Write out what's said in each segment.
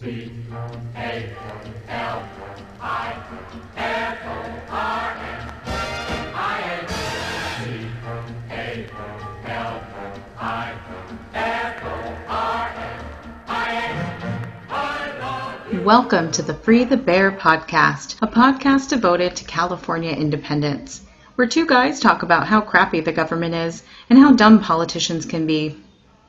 Welcome to the Free the Bear podcast, a podcast devoted to California independence, where two guys talk about how crappy the government is and how dumb politicians can be,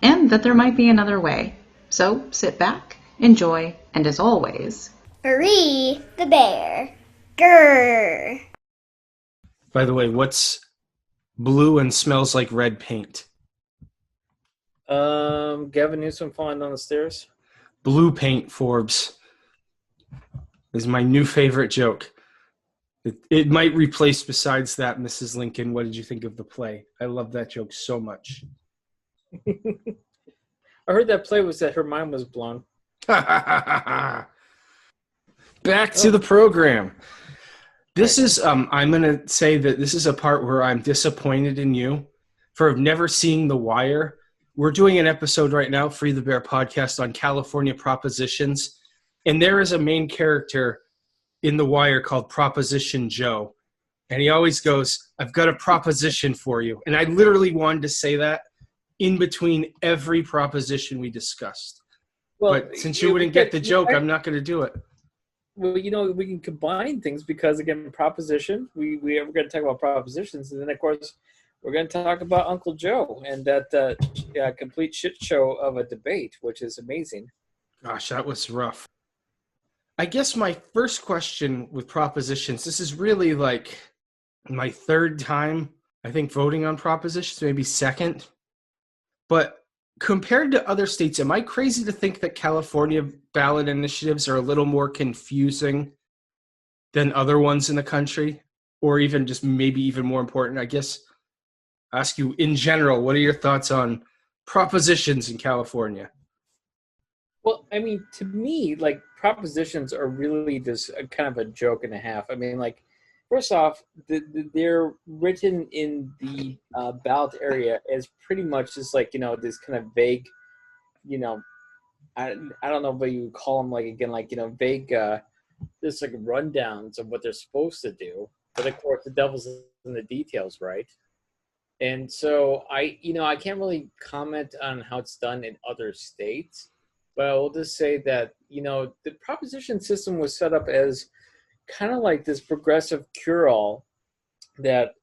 and that there might be another way. So sit back, enjoy, and as always, Free the bear. Grrr. By the way, what's blue and smells like red paint? Gavin Newsom falling down the stairs. Blue paint, Forbes, is my new favorite joke. It might replace, besides that, Mrs. Lincoln, what did you think of the play? I love that joke so much. I heard that play was that her mind was blown. Back to the program. This is, I'm going to say that this is a part where I'm disappointed in you for never seeing The Wire. We're doing an episode right now, Free the Bear podcast, on California propositions. And there is a main character in The Wire called Proposition Joe. And he always goes, I've got a proposition for you. And I literally wanted to say that in between every proposition we discussed. Well, but since you wouldn't get the joke, I'm not going to do it. Well, we can combine things because, again, proposition, we're going to talk about propositions. And then, of course, we're going to talk about Uncle Joe and that complete shit show of a debate, which is amazing. Gosh, that was rough. I guess my first question with propositions, this is really like my third time, I think, voting on propositions, maybe second. But compared to other states, am I crazy to think that California ballot initiatives are a little more confusing than other ones in the country? Or even just maybe even more important, I guess, ask you in general, what are your thoughts on propositions in California? Well, I mean, to me, like, propositions are really just a kind of a joke and a half. I mean, like, first off, they're written in the ballot area as pretty much just like, this kind of vague, I don't know what you would call them, like, again, like, vague, just like rundowns of what they're supposed to do. But of course, the devil's in the details, right? And so I can't really comment on how it's done in other states. But I will just say that, the proposition system was set up as kind of like this progressive cure-all that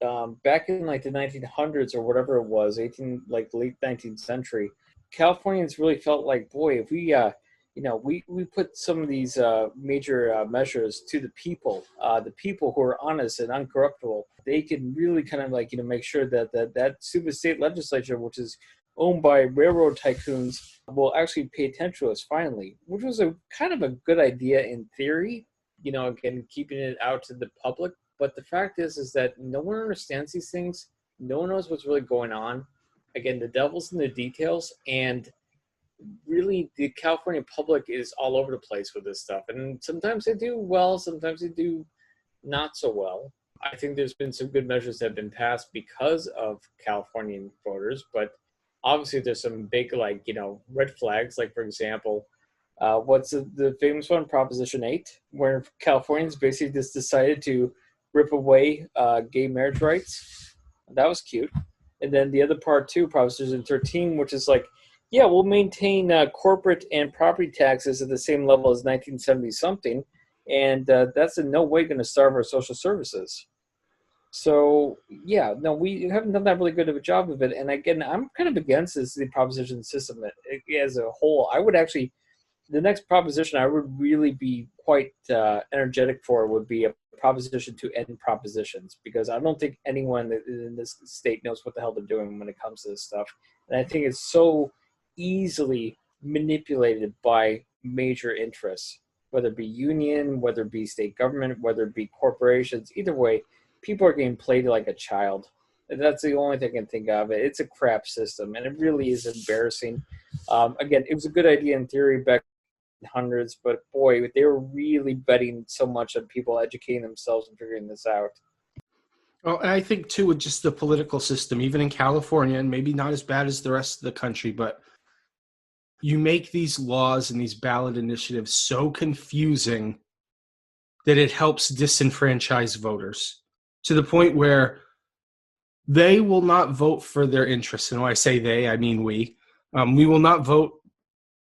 back in like the 1900s or whatever it was, late 19th century, Californians really felt like, boy, if we put some of these major measures to the people who are honest and uncorruptible, they can really kind of like, make sure that stupid state legislature, which is owned by railroad tycoons, will actually pay attention to us finally, which was a kind of a good idea in theory, again, keeping it out to the public. But the fact is that no one understands these things. No one knows what's really going on. Again, the devil's in the details, and really the California public is all over the place with this stuff. And sometimes they do well, sometimes they do not so well. I think there's been some good measures that have been passed because of Californian voters, but obviously there's some big, like, red flags. Like, for example, what's the famous one, Proposition 8, where Californians basically just decided to rip away gay marriage rights. That was cute. And then the other part, too, Proposition 13, which is like, yeah, we'll maintain corporate and property taxes at the same level as 1970-something, and that's in no way going to starve our social services. So, yeah, no, we haven't done that really good of a job of it. And again, I'm kind of against the proposition system as a whole. I would actually, the next proposition I would really be quite energetic for would be a proposition to end propositions, because I don't think anyone in this state knows what the hell they're doing when it comes to this stuff. And I think it's so easily manipulated by major interests, whether it be union, whether it be state government, whether it be corporations. Either way, people are getting played like a child. And that's the only thing I can think of. It's a crap system, and it really is embarrassing. Again, it was a good idea in theory back in the hundreds, but boy, they were really betting so much on people educating themselves and figuring this out. Well, and I think, too, with just the political system, even in California, and maybe not as bad as the rest of the country, but you make these laws and these ballot initiatives so confusing that it helps disenfranchise voters to the point where they will not vote for their interests. And when I say they, I mean we. We will not vote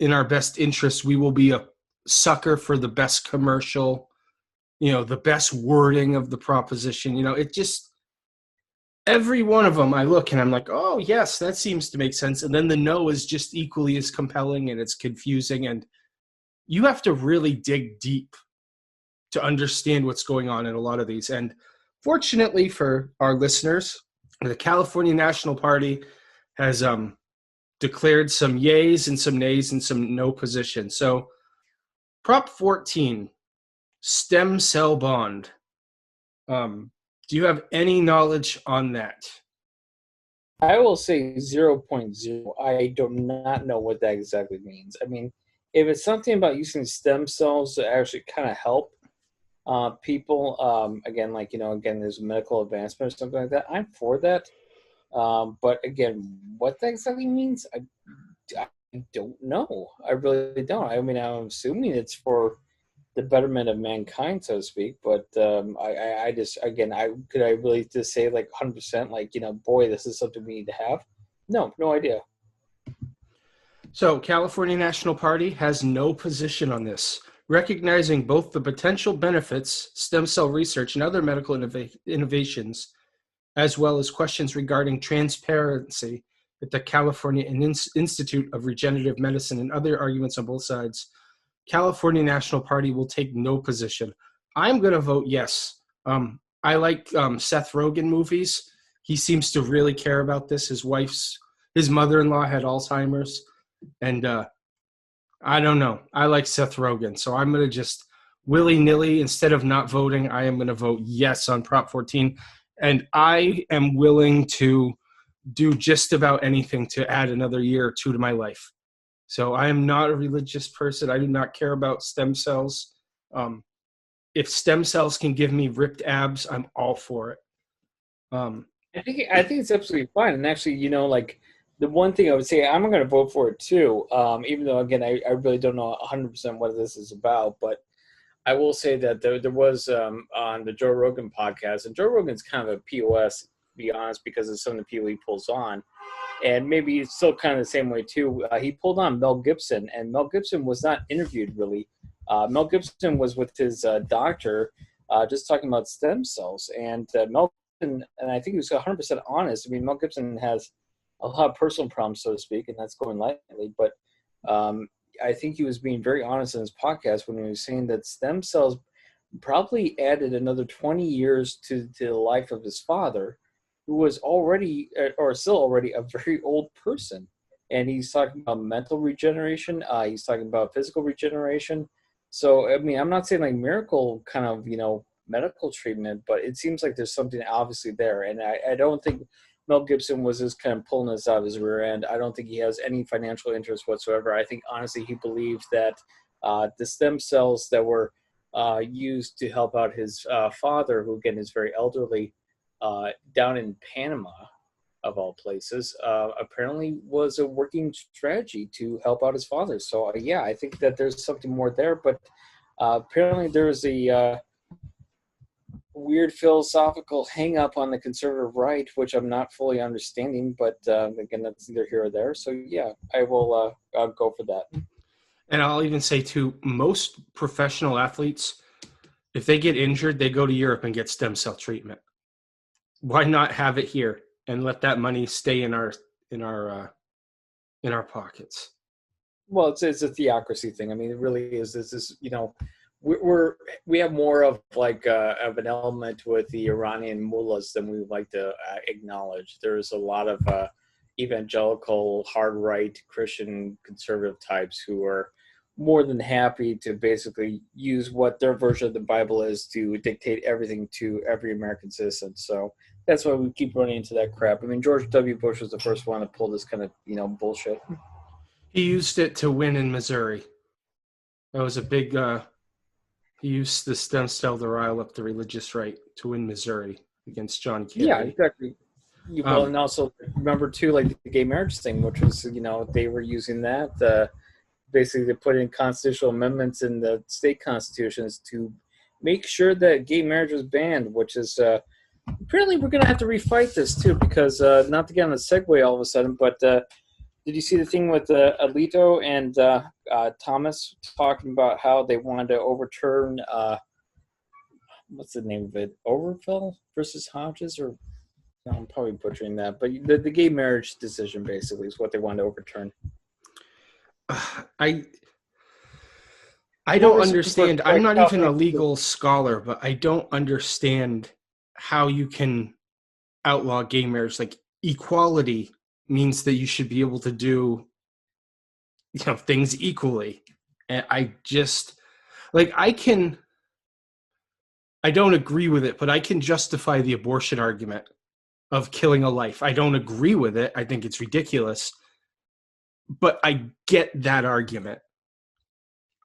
in our best interest. We will be a sucker for the best commercial, the best wording of the proposition. It just, every one of them I look and I'm like, oh, yes, that seems to make sense. And then the no is just equally as compelling, and it's confusing. And you have to really dig deep to understand what's going on in a lot of these. And fortunately for our listeners, the California National Party has declared some yays and some nays and some no positions. So Prop 14, stem cell bond. Do you have any knowledge on that? I will say 0.0. I do not know what that exactly means. I mean, if it's something about using stem cells to actually kind of help people, again, there's medical advancement or something like that, I'm for that. But again, what that exactly means, I don't know. I really don't. I mean, I'm assuming it's for the betterment of mankind, so to speak. But I just, again, could I really just say like 100%, like, boy, this is something we need to have? No idea. So California National Party has no position on this, recognizing both the potential benefits, stem cell research, and other medical innovations, as well as questions regarding transparency at the California Institute of Regenerative Medicine and other arguments on both sides. California National Party will take no position. I'm going to vote yes. I like Seth Rogen movies. He seems to really care about this. His mother-in-law had Alzheimer's, and I don't know. I like Seth Rogen, so I'm going to just willy-nilly, instead of not voting, I am going to vote yes on Prop 14, and I am willing to do just about anything to add another year or two to my life. So I am not a religious person. I do not care about stem cells. If stem cells can give me ripped abs, I'm all for it. I think it's absolutely fine. And actually, the one thing I would say, I'm going to vote for it too, even though, again, I really don't know 100% what this is about. But I will say that there was on the Joe Rogan podcast, and Joe Rogan's kind of a POS, to be honest, because of some of the people he pulls on. And maybe it's still kind of the same way too. He pulled on Mel Gibson, and Mel Gibson was not interviewed really. Mel Gibson was with his doctor, just talking about stem cells. And Mel Gibson, and I think he was 100% honest. I mean, Mel Gibson has a lot of personal problems, so to speak, and that's going lightly. But I think he was being very honest in his podcast when he was saying that stem cells probably added another 20 years to the life of his father, who was already, or still already, a very old person. And he's talking about mental regeneration. He's talking about physical regeneration. So, I mean, I'm not saying like miracle kind of, medical treatment, but it seems like there's something obviously there. And I don't think Mel Gibson was just kind of pulling this out of his rear end. I don't think he has any financial interest whatsoever. I think, honestly, he believes that the stem cells that were used to help out his father, who, again, is very elderly, down in Panama, of all places, apparently was a working strategy to help out his father. So, yeah, I think that there's something more there. But apparently there's a weird philosophical hang-up on the conservative right, which I'm not fully understanding. But, again, that's neither here or there. So, yeah, I'll go for that. And I'll even say, too, most professional athletes, if they get injured, they go to Europe and get stem cell treatment. Why not have it here and let that money stay in our pockets? Well, it's a theocracy thing. I mean, it really is. This is, we have more of like of an element with the Iranian mullahs than we would like to acknowledge. There's a lot of evangelical, hard right Christian conservative types who are more than happy to basically use what their version of the Bible is to dictate everything to every American citizen. So that's why we keep running into that crap. I mean, George W. Bush was the first one to pull this kind of, bullshit. He used it to win in Missouri. That was a big, he used the stem cell to rile up the religious right to win Missouri against John Kerry. Yeah, exactly. Well, and also remember too, like the gay marriage thing, which was, they were using that. basically they put in constitutional amendments in the state constitutions to make sure that gay marriage was banned, which is apparently we're going to have to refight this too, because not to get on a segue all of a sudden, but did you see the thing with Alito and Thomas talking about how they wanted to overturn, what's the name of it, Overfell versus Hodges, or no, I'm probably butchering that, but the gay marriage decision basically is what they wanted to overturn. I don't understand. I'm not even a legal scholar, but I don't understand how you can outlaw gay marriage. Like, equality means that you should be able to do, things equally. And I just, like, I don't agree with it, but I can justify the abortion argument of killing a life. I don't agree with it. I think it's ridiculous, but I get that argument.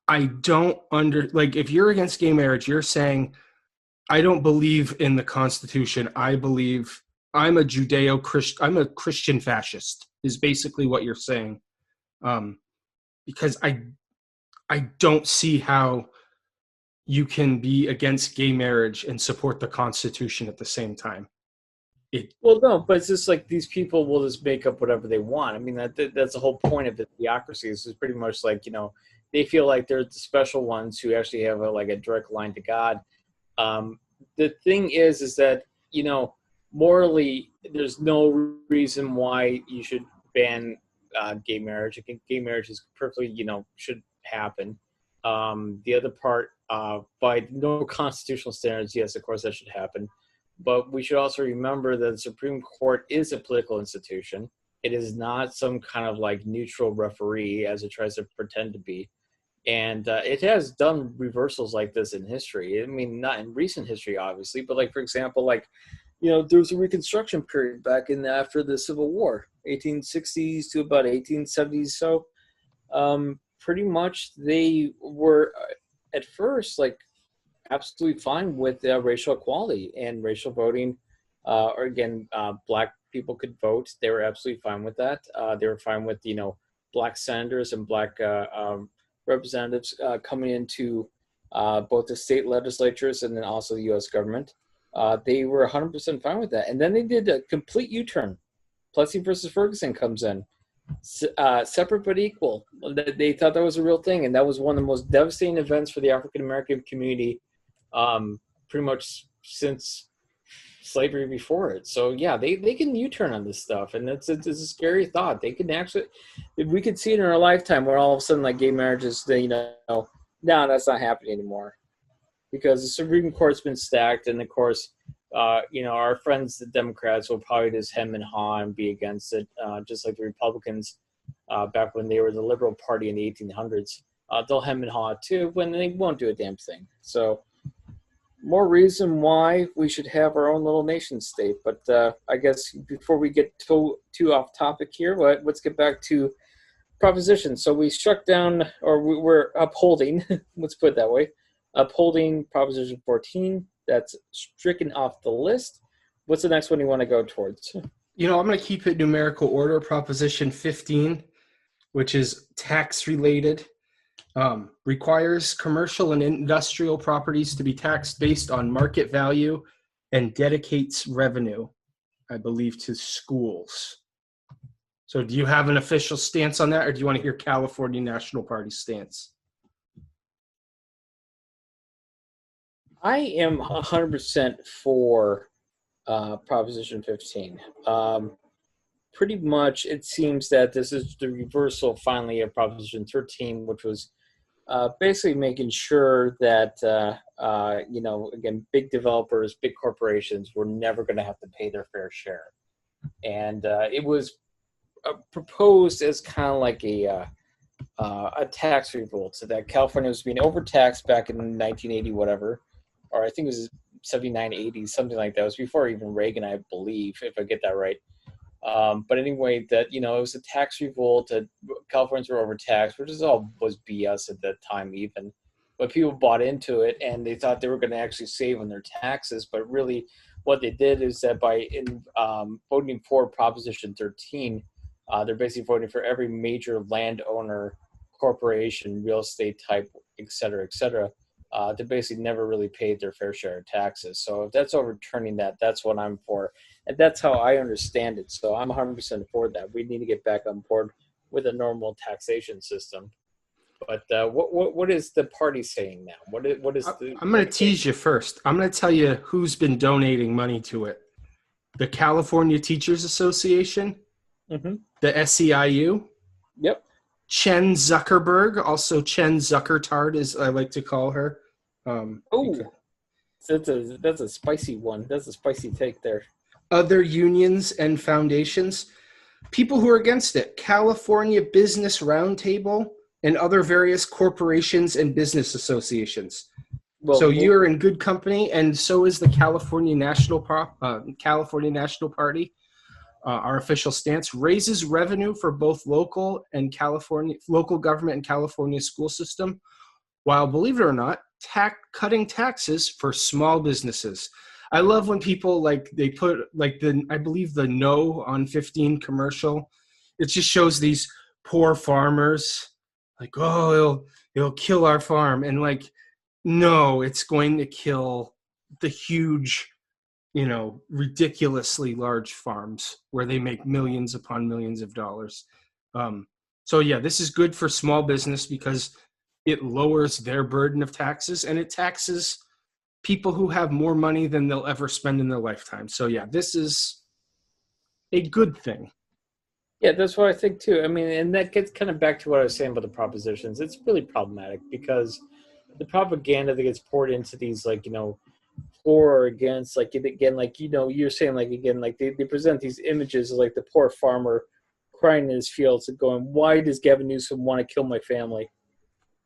I don't if you're against gay marriage, you're saying, I don't believe in the Constitution. I believe I'm a I'm a Christian fascist, is basically what you're saying. Because I don't see how you can be against gay marriage and support the Constitution at the same time. Well, no, but it's just like these people will just make up whatever they want. I mean, that's the whole point of the theocracy. Is pretty much like, they feel like they're the special ones who actually have a direct line to God. The thing is that, morally, there's no reason why you should ban gay marriage. I think gay marriage is perfectly, should happen. The other part, by no constitutional standards, yes, of course that should happen. But we should also remember that the Supreme Court is a political institution. It is not some kind of neutral referee as it tries to pretend to be. And it has done reversals like this in history. I mean, not in recent history, obviously, but for example, there was a Reconstruction period back in after the Civil War, 1860s to about 1870s. So pretty much they were at first absolutely fine with racial equality and racial voting. Or again, black people could vote. They were absolutely fine with that. They were fine with, black senators and black representatives coming into both the state legislatures and then also the U.S. government. They were 100% fine with that. And then they did a complete U-turn. Plessy versus Ferguson comes in. Separate but equal. They thought that was a real thing. And that was one of the most devastating events for the African-American community pretty much since slavery before it. So yeah, they can U-turn on this stuff, and it's a scary thought. They can actually, if we could see it in our lifetime, where all of a sudden gay marriages, no, that's not happening anymore, because the Supreme Court's been stacked, and of course, our friends the Democrats will probably just hem and haw and be against it, just like the Republicans back when they were the Liberal Party in the 1800s. They'll hem and haw too, when they won't do a damn thing. So more reason why we should have our own little nation state. But I guess before we get too off topic here, let's get back to propositions. So we struck down, or we're upholding, let's put it that way, upholding Proposition 14. That's stricken off the list. What's the next one you want to go towards? I'm going to keep it numerical order. Proposition 15, which is tax related. Requires commercial and industrial properties to be taxed based on market value and dedicates revenue, I believe, to schools. So do you have an official stance on that, or do you want to hear California National Party's stance? I am 100% for Proposition 15. Pretty much it seems that this is the reversal finally of Proposition 13, which was basically making sure that, again, big developers, big corporations were never going to have to pay their fair share. And it was proposed as kind of like a tax revolt, so that California was being overtaxed back in 1980, whatever, or I think it was 79, 80, something like that. It was before even Reagan, I believe, if I get that right. But anyway, that, it was a tax revolt. Californians were overtaxed, which was BS at that time even. But people bought into it, and they thought they were going to actually save on their taxes. But really, what they did is that by voting for Proposition 13, they're basically voting for every major landowner corporation, real estate type, et cetera, to basically never really pay their fair share of taxes. So if that's overturning that, that's what I'm for. And that's how I understand it. So I'm 100% for that. We need to get back on board with a normal taxation system. But what is the party saying now? What is the? I'm going to tease you first. I'm going to tell you who's been donating money to it. The California Teachers Association, Mm-hmm. the SEIU, Yep. Chen Zuckerberg, also Chen Zuckertard, as I like to call her. Oh, that's a spicy one. That's a spicy take there. Other unions and foundations, people who are against it, California Business Roundtable, and other various corporations and business associations. Well, So you're in good company, and so is the California National Party. Our official stance raises revenue for both local government and California school system, while, believe it or not, cutting taxes for small businesses. I love when people they put I believe the No on 15 commercial. It just shows these poor farmers it'll kill our farm, and no, it's going to kill the huge, ridiculously large farms where they make millions upon millions of dollars. So yeah, this is good for small business because it lowers their burden of taxes, and it taxes people who have more money than they'll ever spend in their lifetime. So yeah, this is a good thing. yeah, that's what I think too. I mean, and that gets kind of back to what I was saying about the propositions. It's really problematic because the propaganda that gets poured into these, for or against, you're saying, they present these images of the poor farmer crying in his fields and going, why does Gavin Newsom want to kill my family?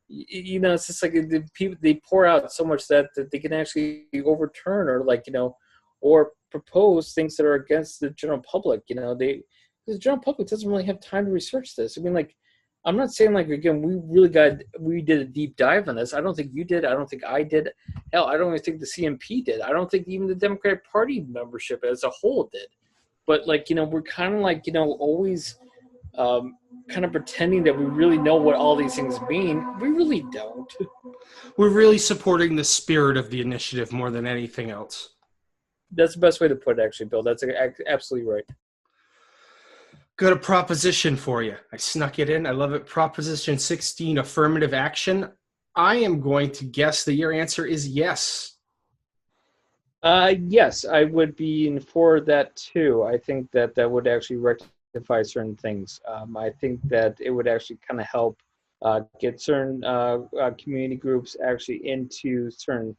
It's just the people, they pour out so much that they can actually overturn or propose things that are against the general public. The general public doesn't really have time to research this. I mean, I'm not saying again, we did a deep dive on this. I don't think you did. I don't think I did. Hell, I don't even think the CMP did. I don't think even the Democratic Party membership as a whole did. But we're kind of always kind of pretending that we really know what all these things mean. We really don't. We're really supporting the spirit of the initiative more than anything else. That's the best way to put it, actually, Bill. That's absolutely right. Got a proposition for you. I snuck it in. I love it. Proposition 16, affirmative action. I am going to guess that your answer is yes. Yes, I would be for that too. I think that would actually rectify certain things. I think that it would actually kind of help get certain community groups actually into certain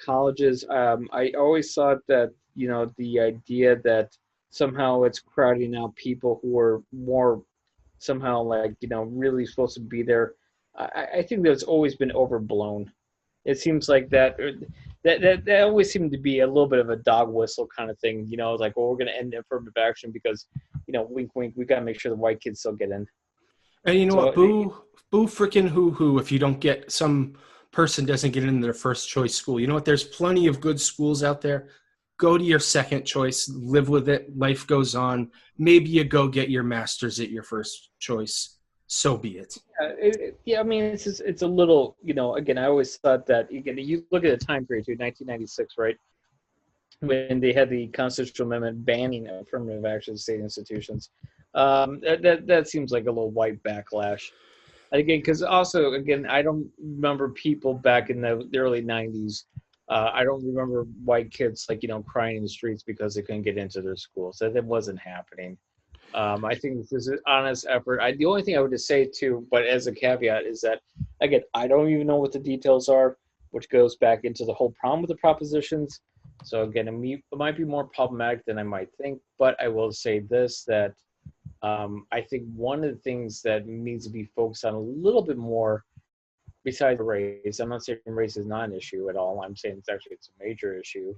colleges. I always thought that, the idea that somehow it's crowding out people who are more somehow really supposed to be there. I think that's always been overblown. It seems like that always seemed to be a little bit of a dog whistle kind of thing. We're going to end affirmative action because, wink, wink, we got to make sure the white kids still get in. And you know what? Boo freaking hoo if you don't get some person doesn't get in their first choice school. You know what? There's plenty of good schools out there. Go to your second choice, live with it. Life goes on. Maybe you go get your master's at your first choice. So be it. I mean, it's a little, again, I always thought that, again, you look at the time period too, 1996, right? When they had the constitutional amendment banning affirmative action in state institutions. That seems like a little white backlash. Again, because also, again, I don't remember people back in the early 90s. I don't remember white kids crying in the streets because they couldn't get into their schools. That wasn't happening. I think this is an honest effort. The only thing I would just say too, but as a caveat, is that again, I don't even know what the details are, which goes back into the whole problem with the propositions. So again, it might be more problematic than I might think. But I will say this, that I think one of the things that needs to be focused on a little bit more, besides race, I'm not saying race is not an issue at all. I'm saying it's a major issue.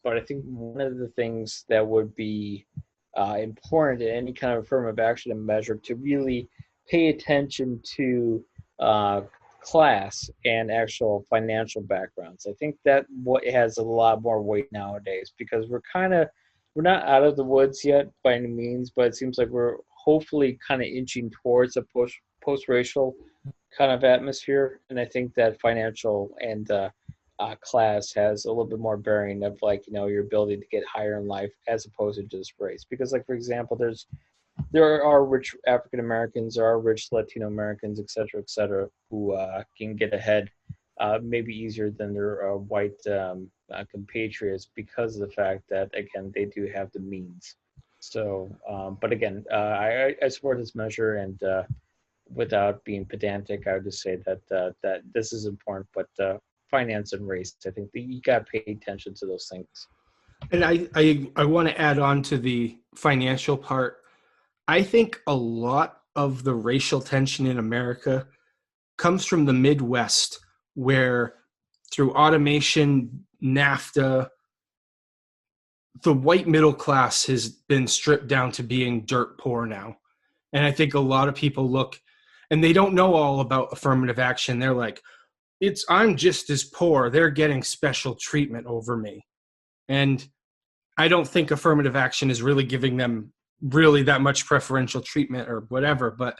But I think one of the things that would be important in any kind of affirmative action measure to really pay attention to class and actual financial backgrounds. I think that what has a lot more weight nowadays, because we're not out of the woods yet by any means, but it seems like we're hopefully kind of inching towards a post-racial kind of atmosphere, and I think that financial and class has a little bit more bearing of like your ability to get higher in life as opposed to just race. Because like for example, there are rich African Americans, there are rich Latino Americans, et cetera, who can get ahead maybe easier than their white compatriots because of the fact that, again, they do have the means. So, but again, I support this measure, and without being pedantic, I would just say that this is important, but finance and race, I think that you got to pay attention to those things. And I want to add on to the financial part. I think a lot of the racial tension in America comes from the Midwest, where through automation, NAFTA, the white middle class has been stripped down to being dirt poor now. And I think a lot of people look and they don't know all about affirmative action. They're like, I'm just as poor. They're getting special treatment over me. And I don't think affirmative action is really giving them really that much preferential treatment or whatever. But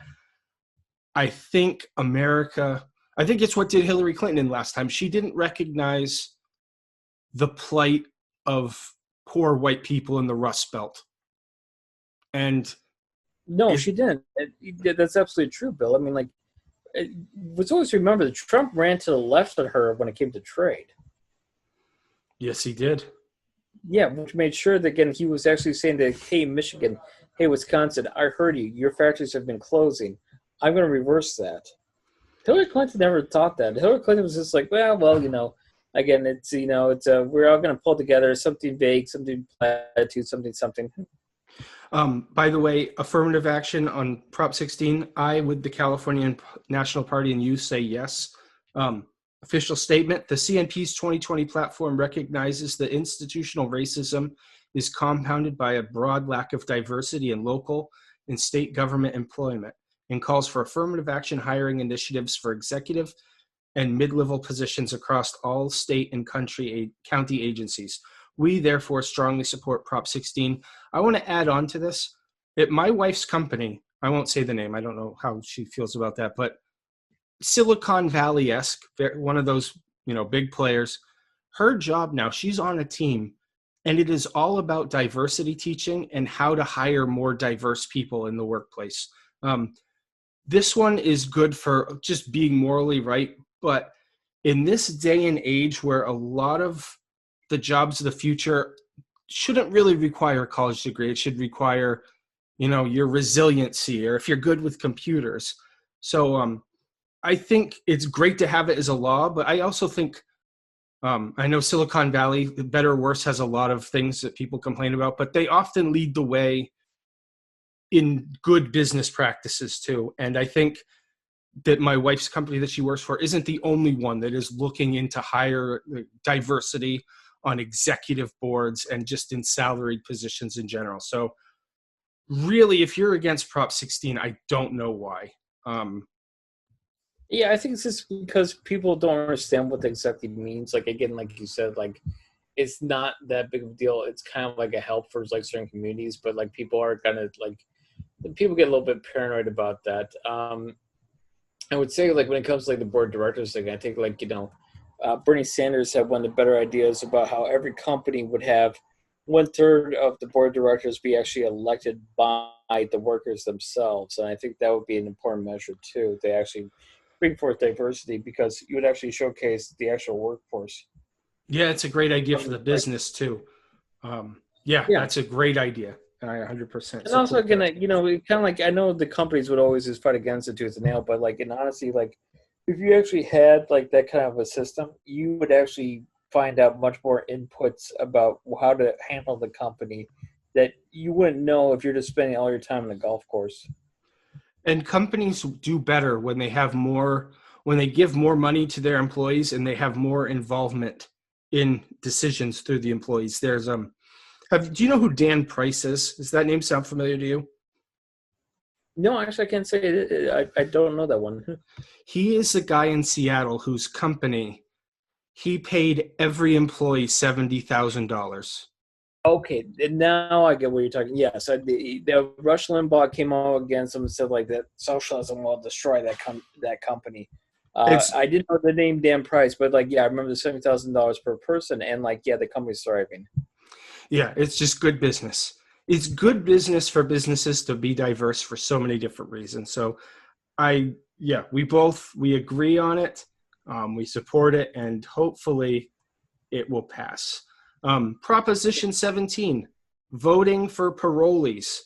I think I think it's what did Hillary Clinton in last time. She didn't recognize the plight of poor white people in the Rust Belt. And no, she didn't. That's absolutely true, Bill. I mean, like, let's always remember that Trump ran to the left of her when it came to trade. Yes, he did. Yeah, which made sure that, again, he was actually saying that, hey, Michigan, hey, Wisconsin, I heard you. Your factories have been closing. I'm going to reverse that. Hillary Clinton never thought that. Hillary Clinton was just like, well, again, it's we're all going to pull together something vague, something platitude, something. By the way, affirmative action on Prop 16, I, with the California National Party and you, say yes. Official statement, the CNP's 2020 platform recognizes that institutional racism is compounded by a broad lack of diversity in local and state government employment and calls for affirmative action hiring initiatives for executive and mid-level positions across all state and county agencies. We therefore strongly support Prop 16. I want to add on to this. At my wife's company, I won't say the name, I don't know how she feels about that, but Silicon Valley-esque, one of those big players, her job now, she's on a team, and it is all about diversity teaching and how to hire more diverse people in the workplace. This one is good for just being morally right, but in this day and age where a lot of the jobs of the future shouldn't really require a college degree, it should require, your resiliency, or if you're good with computers. So I think it's great to have it as a law, but I also think, I know Silicon Valley, better or worse, has a lot of things that people complain about, but they often lead the way in good business practices too. And I think that my wife's company that she works for isn't the only one that is looking into higher diversity on executive boards and just in salaried positions in general. So really, if you're against Prop 16, I don't know why. Yeah, I think it's just because people don't understand what exactly means. Like, again, like you said, like, it's not that big of a deal. It's kind of like a help for like certain communities, but like people are kind of like, people get a little bit paranoid about that. I would say, like, when it comes to like the board of directors thing, I think like, Bernie Sanders had one of the better ideas about how every company would have 1/3 of the board of directors be actually elected by the workers themselves. And I think that would be an important measure too. They actually bring forth diversity because you would actually showcase the actual workforce. Yeah, it's a great idea for the business too. Yeah, that's a great idea. I 100%. And also, again, kind of like, I know the companies would always just fight against it tooth and nail, but like, in honesty, like, if you actually had like that kind of a system, you would actually find out much more inputs about how to handle the company that you wouldn't know if you're just spending all your time on a golf course. And companies do better when they have more, when they give more money to their employees and they have more involvement in decisions through the employees. There's do you know who Dan Price is? Does that name sound familiar to you? No, actually, I can't say it. I don't know that one. He is a guy in Seattle whose company, he paid every employee $70,000 Okay, now I get what you're talking. Yes, the Rush Limbaugh came out against him and said like that socialism will destroy that company. It's I didn't know the name Dan Price, but like yeah, I remember the $70,000 per person, and like yeah, the company's thriving. Yeah, it's just good business. It's good business for businesses to be diverse for so many different reasons. So we agree on it. We support it, and hopefully it will pass. Proposition 17, voting for parolees.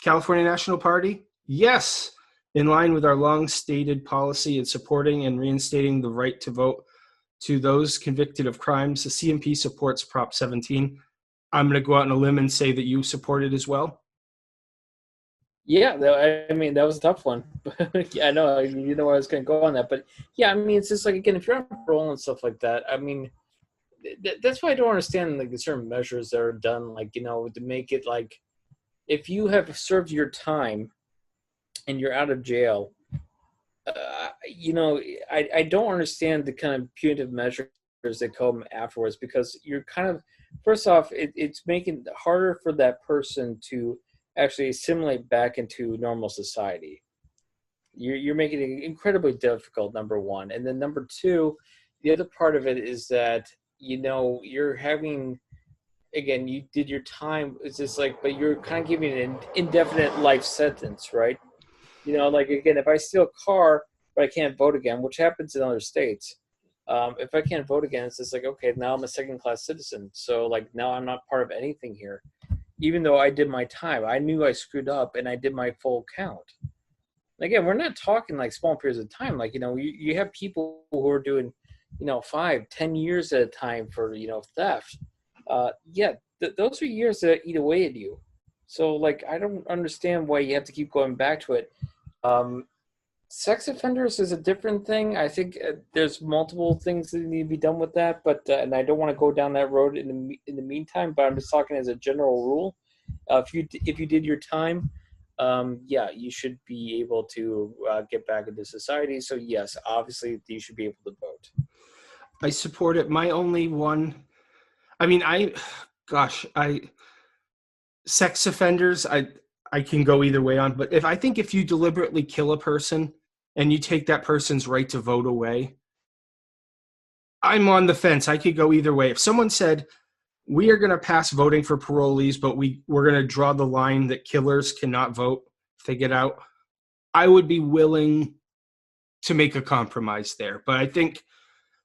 California National Party, yes, in line with our long stated policy in supporting and reinstating the right to vote to those convicted of crimes. The CNP supports Prop 17. I'm going to go out on a limb and say that you support it as well. Yeah, I mean that was a tough one. Yeah, I know you know where I was going to go on that, but yeah, I mean it's just like again, if you're on parole and stuff like that, I mean that's why I don't understand like the certain measures that are done, like to make it like if you have served your time and you're out of jail, I don't understand the kind of punitive measures that come afterwards because you're kind of first off it's making it harder for that person to actually assimilate back into normal society. You're making it incredibly difficult, number one, and then number two, the other part of it is that you're having again you did your time. It's just like but you're kind of giving an indefinite life sentence, right? Like again, if I steal a car but I can't vote again, which happens in other states, if I can't vote again, it's just like, okay, now I'm a second-class citizen. So like now I'm not part of anything here, even though I did my time. I knew I screwed up and I did my full count. Again, we're not talking like small periods of time. Like you have people who are doing 5-10 years at a time for theft. Those are years that eat away at you. So like I don't understand why you have to keep going back to it. Sex offenders is a different thing. I think there's multiple things that need to be done with that, but and I don't want to go down that road in the meantime. But I'm just talking as a general rule. If you did your time, you should be able to get back into society. So yes, obviously you should be able to vote. I support it. My only one, I mean, sex offenders, I can go either way on, but if you deliberately kill a person and you take that person's right to vote away, I'm on the fence. I could go either way. If someone said, we are going to pass voting for parolees, but we're going to draw the line that killers cannot vote if they get out, I would be willing to make a compromise there. But I think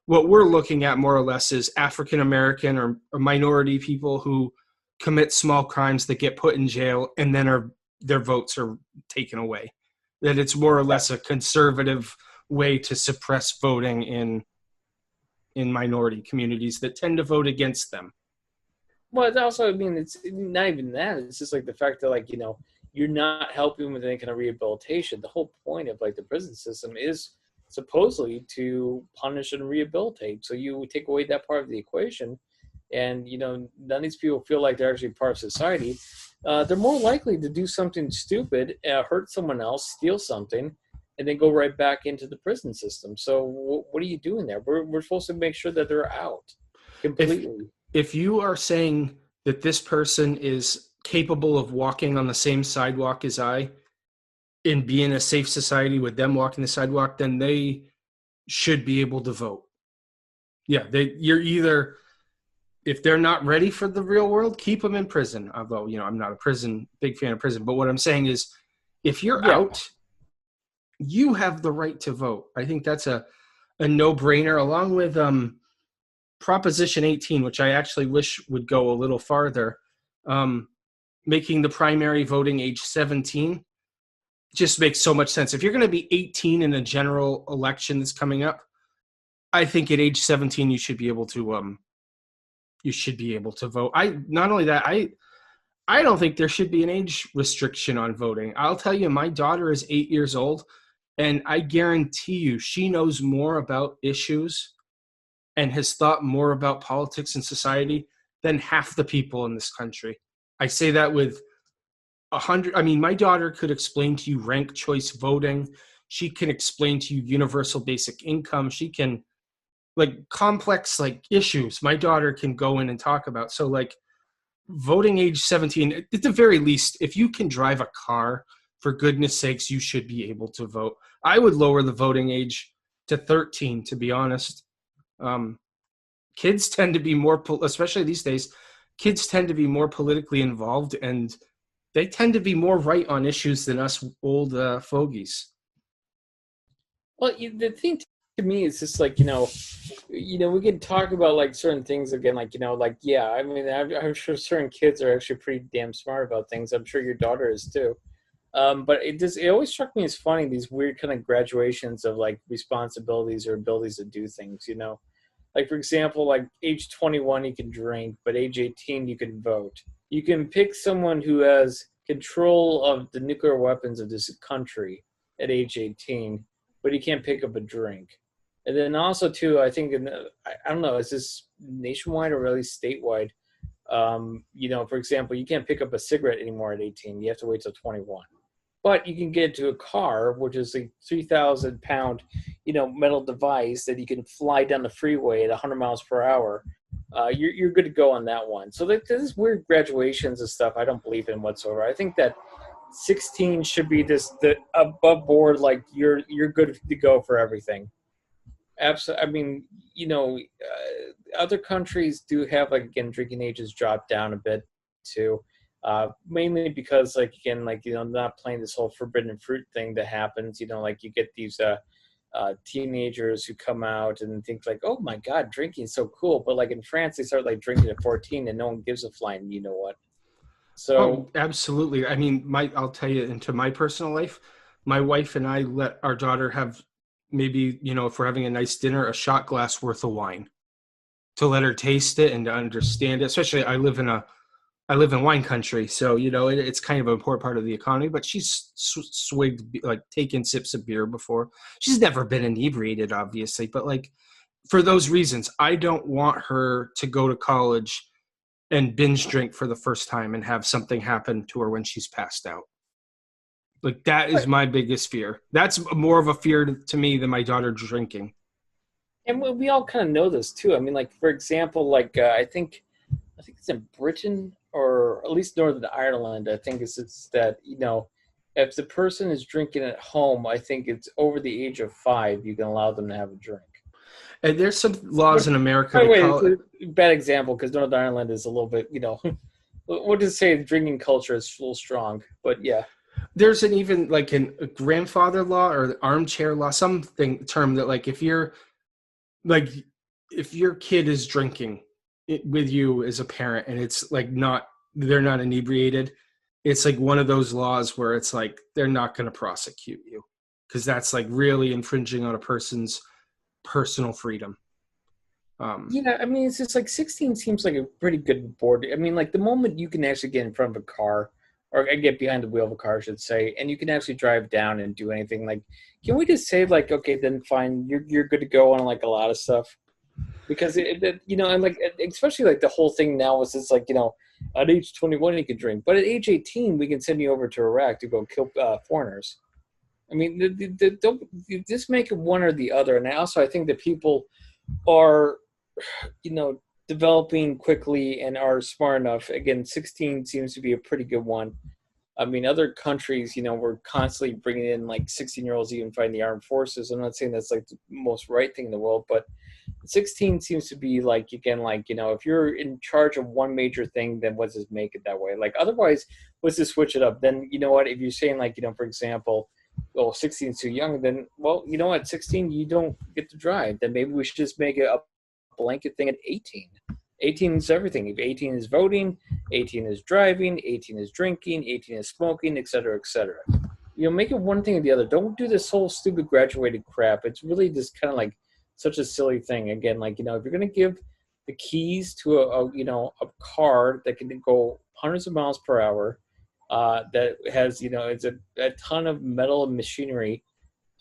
what we're looking at more or less is African American or minority people who commit small crimes that get put in jail and then their votes are taken away. That it's more or less a conservative way to suppress voting in minority communities that tend to vote against them. Well, it's also, I mean, it's not even that. It's just like the fact that, like, you're not helping with any kind of rehabilitation. The whole point of like the prison system is supposedly to punish and rehabilitate. So you take away that part of the equation, and none of these people feel like they're actually part of society. They're more likely to do something stupid, hurt someone else, steal something, and then go right back into the prison system. So what are you doing there? We're supposed to make sure that they're out completely. If you are saying that this person is capable of walking on the same sidewalk as I and be in a safe society with them walking the sidewalk, then they should be able to vote. Yeah, you're either, if they're not ready for the real world, keep them in prison. Although, I'm not a big fan of prison. But what I'm saying is, if you're out, you have the right to vote. I think that's a no-brainer, along with Proposition 18, which I actually wish would go a little farther, making the primary voting age 17 just makes so much sense. If you're going to be 18 in a general election that's coming up, I think at age 17 you should be able to vote. Not only that, I don't think there should be an age restriction on voting. I'll tell you, my daughter is 8 years old, and I guarantee you she knows more about issues and has thought more about politics and society than half the people in this country. I say that with 100. I mean, my daughter could explain to you ranked choice voting. She can explain to you universal basic income. She can, like, complex, like, issues my daughter can go in and talk about. So, like, voting age 17, at the very least, if you can drive a car, for goodness sakes, you should be able to vote. I would lower the voting age to 13, to be honest. Kids tend to be more, especially these days, kids tend to be more politically involved, and they tend to be more right on issues than us old fogies. Well, the thing to me is just like, we can talk about like certain things again, like, yeah, I mean, I'm sure certain kids are actually pretty damn smart about things. I'm sure your daughter is too. But it always struck me as funny, these weird kind of graduations of like responsibilities or abilities to do things, Like, for example, like age 21, you can drink, but age 18, you can vote. You can pick someone who has control of the nuclear weapons of this country at age 18, but you can't pick up a drink. And then also, too, I think, I don't know, is this nationwide or really statewide? For example, you can't pick up a cigarette anymore at 18. You have to wait till 21. But you can get to a car, which is a 3,000-pound, metal device that you can fly down the freeway at 100 miles per hour. You're good to go on that one. So there's weird graduations and stuff I don't believe in whatsoever. I think that 16 should be the above board, like you're good to go for everything. Absolutely. I mean, other countries do have, like, again, drinking ages drop down a bit too. Mainly because, like, again, like, not playing this whole forbidden fruit thing that happens, like you get these teenagers who come out and think like, oh my God, drinking is so cool. But like in France, they start like drinking at 14 and no one gives a flying, you know what? So absolutely. I mean, I'll tell you, into my personal life, my wife and I let our daughter have maybe, if we're having a nice dinner, a shot glass worth of wine to let her taste it and to understand it. Especially I live in wine country, so it's kind of an important part of the economy. But she's swigged, like, taken sips of beer before. She's never been inebriated, obviously, but like for those reasons, I don't want her to go to college and binge drink for the first time and have something happen to her when she's passed out. Like, that is my biggest fear. That's more of a fear to me than my daughter drinking. And we all kind of know this too. I mean, like, for example, like I think it's in Britain, or at least Northern Ireland. I think it's that, if the person is drinking at home, I think it's over the age of 5, you can allow them to have a drink. And there's some laws in America. By the way, it's a bad example because Northern Ireland is a little bit, we'll just say the drinking culture is a little strong. But yeah. There's an even like a grandfather law or armchair law, something term that, like, if your kid is drinking with you as a parent and it's like they're not inebriated, it's like one of those laws where it's like they're not going to prosecute you because that's like really infringing on a person's personal freedom. Yeah, I mean, it's just like 16 seems like a pretty good board. I mean, like, the moment you can actually get in front of a car, or get behind the wheel of a car, I should say, and you can actually drive down and do anything, like, can we just say, like, okay, then fine, you're good to go on, like, a lot of stuff? Because, and, like, especially, like, the whole thing now is it's like, at age 21 you can drink, but at age 18 we can send you over to Iraq to go kill foreigners. I mean, don't just make it one or the other. And I think that people are, developing quickly and are smart enough. Again, 16 seems to be a pretty good one. I mean, other countries, we're constantly bringing in like 16-year-olds even fighting the armed forces. I'm not saying that's like the most right thing in the world, but 16 seems to be like, again, like, if you're in charge of one major thing, then let's just make it that way. Like, otherwise, let's just switch it up. Then, what, if you're saying like, for example, 16 is too young, then, well, at 16, you don't get to drive. Then maybe we should just make it a blanket thing at 18. 18 is everything. If 18 is voting, 18 is driving, 18 is drinking, 18 is smoking, et cetera, et cetera. Make it one thing or the other. Don't do this whole stupid graduated crap. It's really just kind of like such a silly thing. Again, like, if you're going to give the keys to a car that can go hundreds of miles per hour, that has, it's a ton of metal and machinery,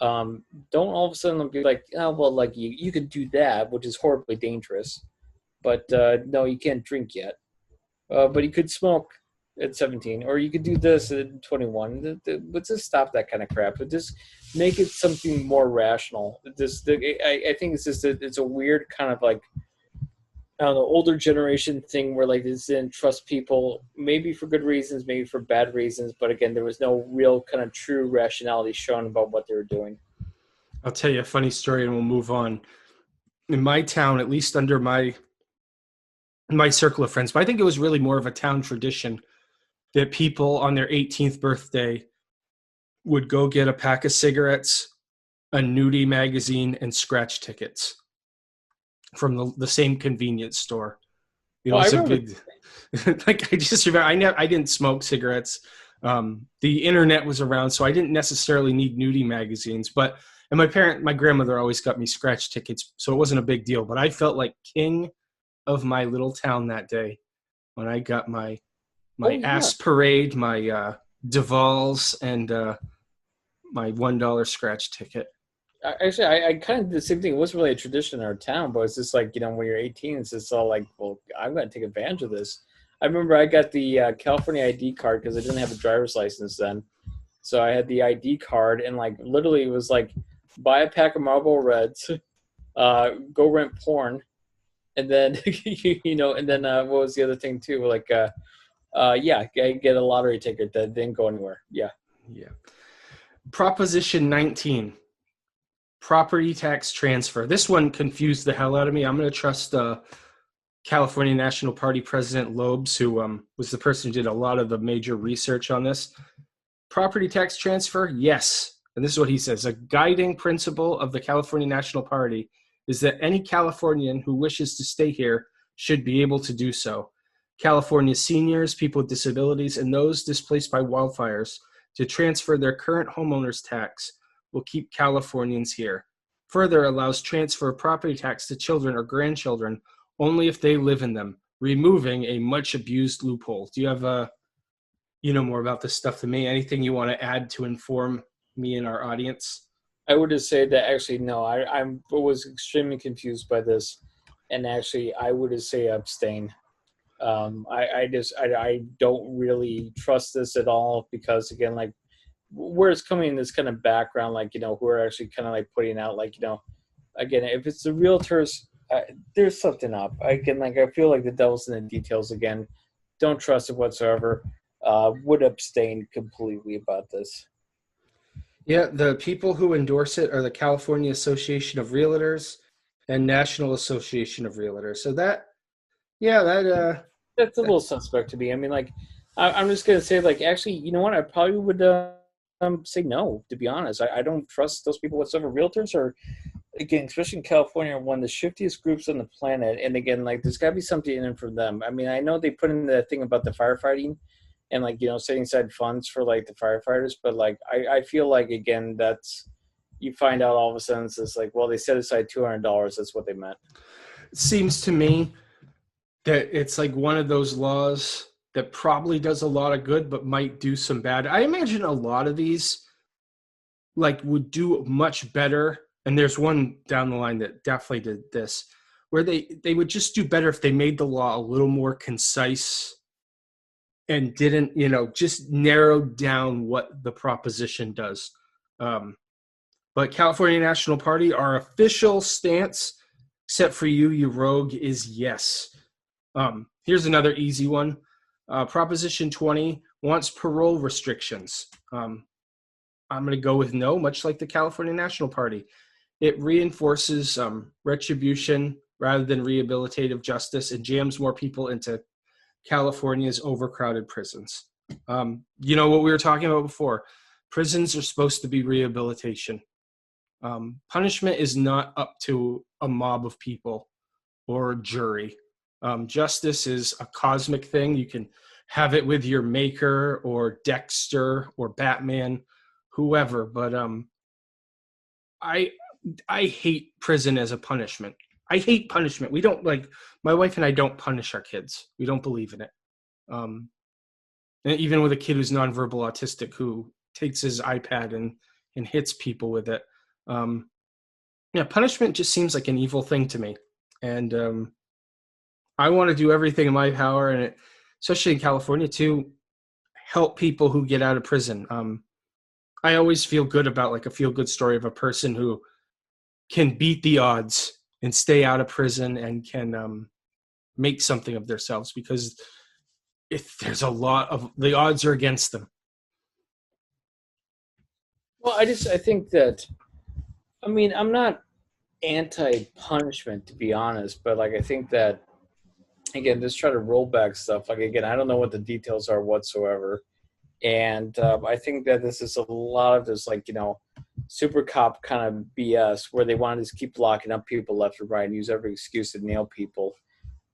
don't all of a sudden be like, oh, well, like, you could do that, which is horribly dangerous. But no, you can't drink yet. But you could smoke at 17, or you could do this at 21. Let's just stop that kind of crap. But just make it something more rational. I think it's just it's a weird kind of like I don't know, older generation thing where like they didn't trust people, maybe for good reasons, maybe for bad reasons, but again, there was no real kind of true rationality shown about what they were doing. I'll tell you a funny story and we'll move on. In my town, at least under my circle of friends, but I think it was really more of a town tradition that people on their 18th birthday would go get a pack of cigarettes, a nudie magazine, and scratch tickets from the same convenience store. You know, Oh, I it's a remember. big, like I just remember, I didn't smoke cigarettes. The internet was around, so I didn't necessarily need nudie magazines, and my grandmother always got me scratch tickets, so it wasn't a big deal, but I felt like king of my little town that day when I got my Oh yeah. ass parade, my Duvals, and my $1 scratch ticket. Actually, I kind of did the same thing. It wasn't really a tradition in our town, but it's just like, when you're 18, it's just all like, well, I'm going to take advantage of this. I remember I got the California ID card because I didn't have a driver's license then. So I had the ID card, and like literally it was like buy a pack of Marlboro Reds, go rent porn, and then and then what was the other thing too? Like yeah, get a lottery ticket that didn't go anywhere. Yeah. Yeah. Proposition 19, property tax transfer. This one confused the hell out of me. I'm going to trust California National Party President Lobes, who was the person who did a lot of the major research on this. Property tax transfer, yes. And this is what he says. A guiding principle of the California National Party is that any Californian who wishes to stay here should be able to do so. California seniors, people with disabilities, and those displaced by wildfires to transfer their current homeowners tax will keep Californians here. Further, allows transfer of property tax to children or grandchildren only if they live in them, removing a much abused loophole. Do you have more about this stuff than me? Anything you want to add to inform me and our audience? I would just say that actually no, I was extremely confused by this, and actually I would just say abstain. I don't really trust this at all because again, like where it's coming in this kind of background, like who are actually kind of like putting out like again, if it's the realtors, there's something up. Again, like I feel like the devil's in the details again. Don't trust it whatsoever. Would abstain completely about this. Yeah, the people who endorse it are the California Association of Realtors and National Association of Realtors. So That's a little suspect to me. I mean, like, I'm just gonna say, like, actually, you know what? I probably would say no. To be honest, I don't trust those people whatsoever. Realtors are, again, especially in California, one of the shiftiest groups on the planet. And again, like, there's got to be something in it for them. I mean, I know they put in the thing about the firefighting and like setting aside funds for like the firefighters, but like I feel like again that's you find out all of a sudden it's just like, well, they set aside $200. That's what they meant. it seems to me that it's like one of those laws that probably does a lot of good but might do some bad. I imagine a lot of these like would do much better, and there's one down the line that definitely did this, where they would just do better if they made the law a little more concise and didn't just narrowed down what the proposition does. But California National Party, our official stance, except for you rogue, is yes. Here's another easy one. Proposition 20 wants parole restrictions. I'm going to go with no, much like the California National Party. It reinforces retribution rather than rehabilitative justice and jams more people into California's overcrowded prisons. What we were talking about before. Prisons are supposed to be rehabilitation. Punishment is not up to a mob of people or a jury. Justice is a cosmic thing. You can have it with your maker or Dexter or Batman, whoever. But I hate prison as a punishment. I hate punishment. We don't my wife and I don't punish our kids. We don't believe in it. And even with a kid who's nonverbal autistic who takes his iPad and hits people with it. Punishment just seems like an evil thing to me. And I want to do everything in my power, and especially in California, to help people who get out of prison. I always feel good about like a feel-good story of a person who can beat the odds and stay out of prison and can make something of themselves, because if there's a lot of the odds are against them. Well, I think that, I mean, I'm not anti-punishment, to be honest, but like I think that, again, just try to roll back stuff. Like, again, I don't know what the details are whatsoever, and I think that this is a lot of this, like, super cop kind of BS where they want to just keep locking up people left and right and use every excuse to nail people.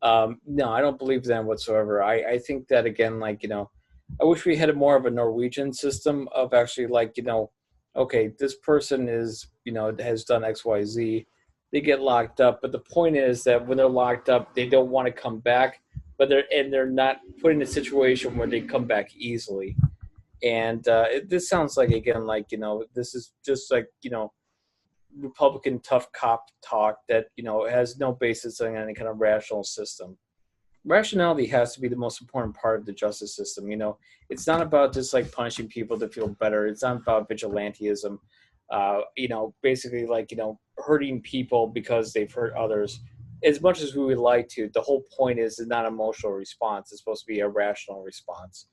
No, I don't believe that whatsoever. I think that, again, like, I wish we had more of a Norwegian system of actually, like, okay, this person is, has done X, Y, Z. They get locked up, but the point is that when they're locked up, they don't want to come back, but they're not put in a situation where they come back easily. And this sounds like, again, like, this is just like, Republican tough cop talk that, has no basis in any kind of rational system. Rationality has to be the most important part of the justice system. It's not about just like punishing people to feel better. It's not about vigilantism. Basically, like, hurting people because they've hurt others. As much as we would like to, the whole point is it's not an emotional response. It's supposed to be a rational response.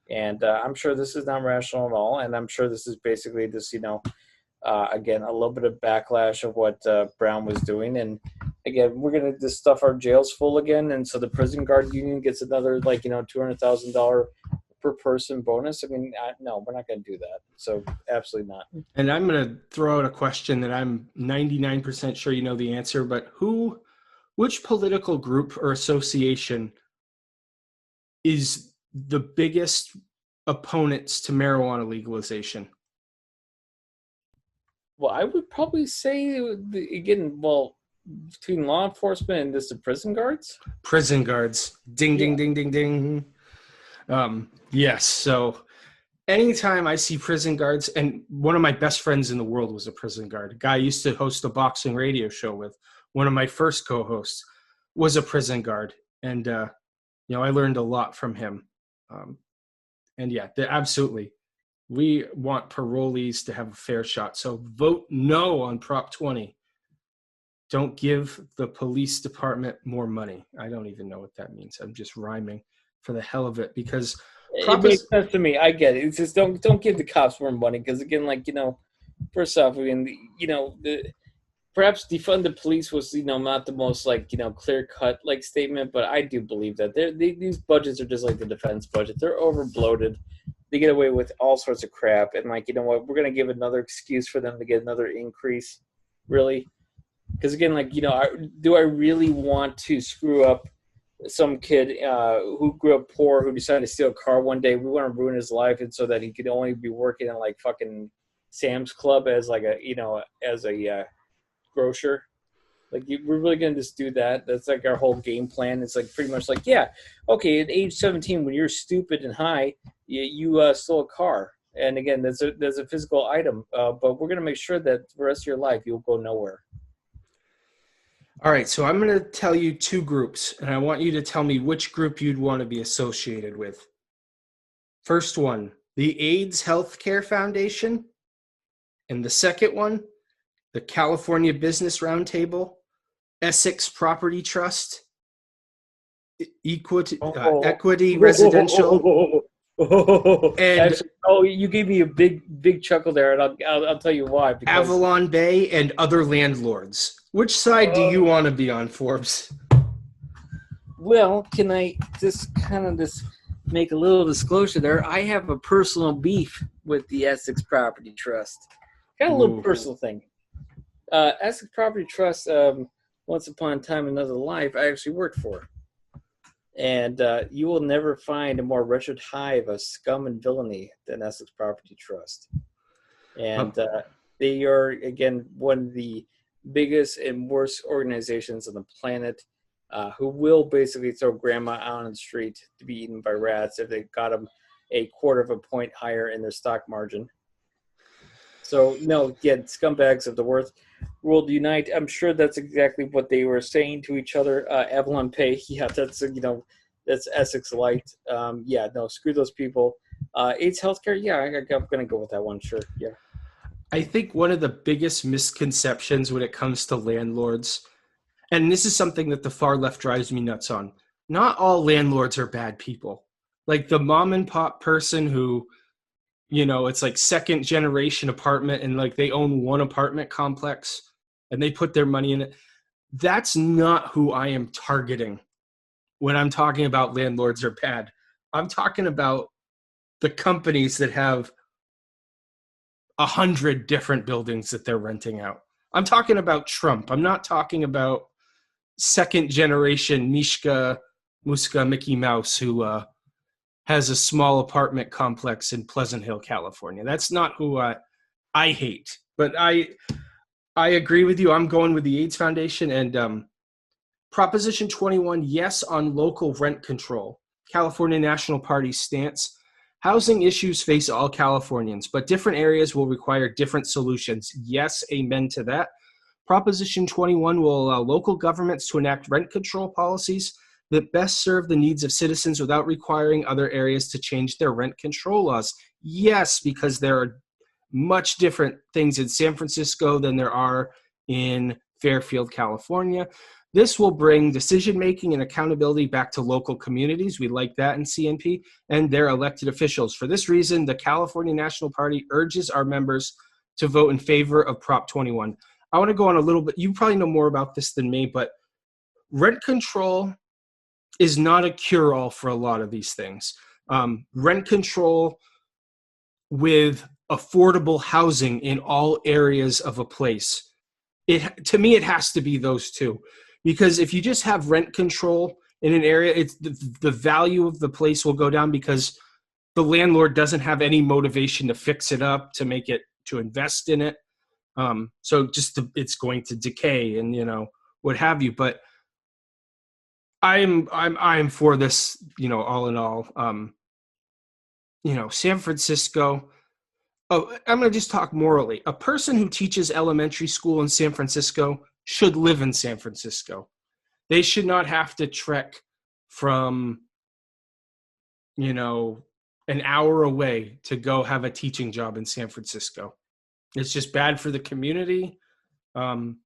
And I'm sure this is not rational at all. And I'm sure this is basically this, again, a little bit of backlash of what Brown was doing. And again, we're going to just stuff our jails full again. And so the prison guard union gets another, like, $200,000 per person bonus. I mean, no, we're not going to do that. So absolutely not. And I'm going to throw out a question that I'm 99% sure you know the answer, but which political group or association is the biggest opponents to marijuana legalization? Well, I would probably say, again, between law enforcement and just the prison guards? Prison guards. Ding, ding, ding, ding, ding. Yes, so anytime I see prison guards, and one of my best friends in the world was a prison guard, a guy I used to host a boxing radio show with. One of my first co-hosts was a prison guard, and I learned a lot from him. And yeah, absolutely. We want parolees to have a fair shot. So vote no on Prop 20. Don't give the police department more money. I don't even know what that means. I'm just rhyming for the hell of it, because it makes sense to me. I get it. It's just don't give the cops more money, because, again, like, first off, I mean, perhaps defund the police was, not the most, like, clear cut, like, statement, but I do believe that these budgets are just like the defense budget. They're over bloated. They get away with all sorts of crap, and, like, what, we're gonna give another excuse for them to get another increase, really? Because, again, like, do I really want to screw up some kid who grew up poor, who decided to steal a car one day? We want to ruin his life, and so that he could only be working in, like, fucking Sam's Club as, like, a grocer. Like, we're really gonna just do that? That's like our whole game plan. It's like pretty much like, yeah, okay, at age 17, when you're stupid and high, you stole a car, and again, there's a physical item, but we're gonna make sure that for the rest of your life you'll go nowhere. All right, so I'm going to tell you two groups, and I want you to tell me which group you'd want to be associated with. First one, the AIDS Healthcare Foundation, and the second one, the California Business Roundtable, Essex Property Trust, Equity Residential, and actually, you gave me a big chuckle there, and I'll tell you why. Because Avalon Bay and other landlords. Which side do you want to be on, Forbes? Well, can I just make a little disclosure there? I have a personal beef with the Essex Property Trust. Got a little personal thing. Essex Property Trust, once upon a time, another life, I actually worked for. And you will never find a more wretched hive of scum and villainy than Essex Property Trust. And they are, again, one of the biggest and worst organizations on the planet, who will basically throw grandma out on the street to be eaten by rats if they got them a quarter of a point higher in their stock margin. So, no, again, scumbags of the world unite. I'm sure that's exactly what they were saying to each other. Avalon Pay, yeah, that's Essex Light. Yeah, no, screw those people. AIDS Healthcare, yeah, I'm going to go with that one, sure, yeah. I think one of the biggest misconceptions when it comes to landlords, and this is something that the far left drives me nuts on, not all landlords are bad people. Like the mom and pop person who, it's like second generation apartment and like they own one apartment complex and they put their money in it. That's not who I am targeting when I'm talking about landlords are bad. I'm talking about the companies that have 100 different buildings that they're renting out. I'm talking about Trump. I'm not talking about second generation Mishka Muska Mickey Mouse who has a small apartment complex in Pleasant Hill, California. That's not who I hate. But I agree with you. I'm going with the AIDS Foundation and Proposition 21, yes on local rent control. California National Party's stance. Housing issues face all Californians, but different areas will require different solutions. Yes, amen to that. Proposition 21 will allow local governments to enact rent control policies that best serve the needs of citizens without requiring other areas to change their rent control laws. Yes, because there are much different things in San Francisco than there are in Fairfield, California. This will bring decision-making and accountability back to local communities. We like that in CNP and their elected officials. For this reason, the California National Party urges our members to vote in favor of Prop 21. I want to go on a little bit. You probably know more about this than me, but rent control is not a cure-all for a lot of these things. Rent control with affordable housing in all areas of a place. To me, it has to be those two. Because if you just have rent control in an area, it's the value of the place will go down because the landlord doesn't have any motivation to fix it up, to invest in it. So it's going to decay and what have you. But I'm for this, all in all. San Francisco. Oh, I'm going to just talk morally. A person who teaches elementary school in San Francisco should live in San Francisco. They should not have to trek from, an hour away to go have a teaching job in San Francisco. It's just bad for the community. And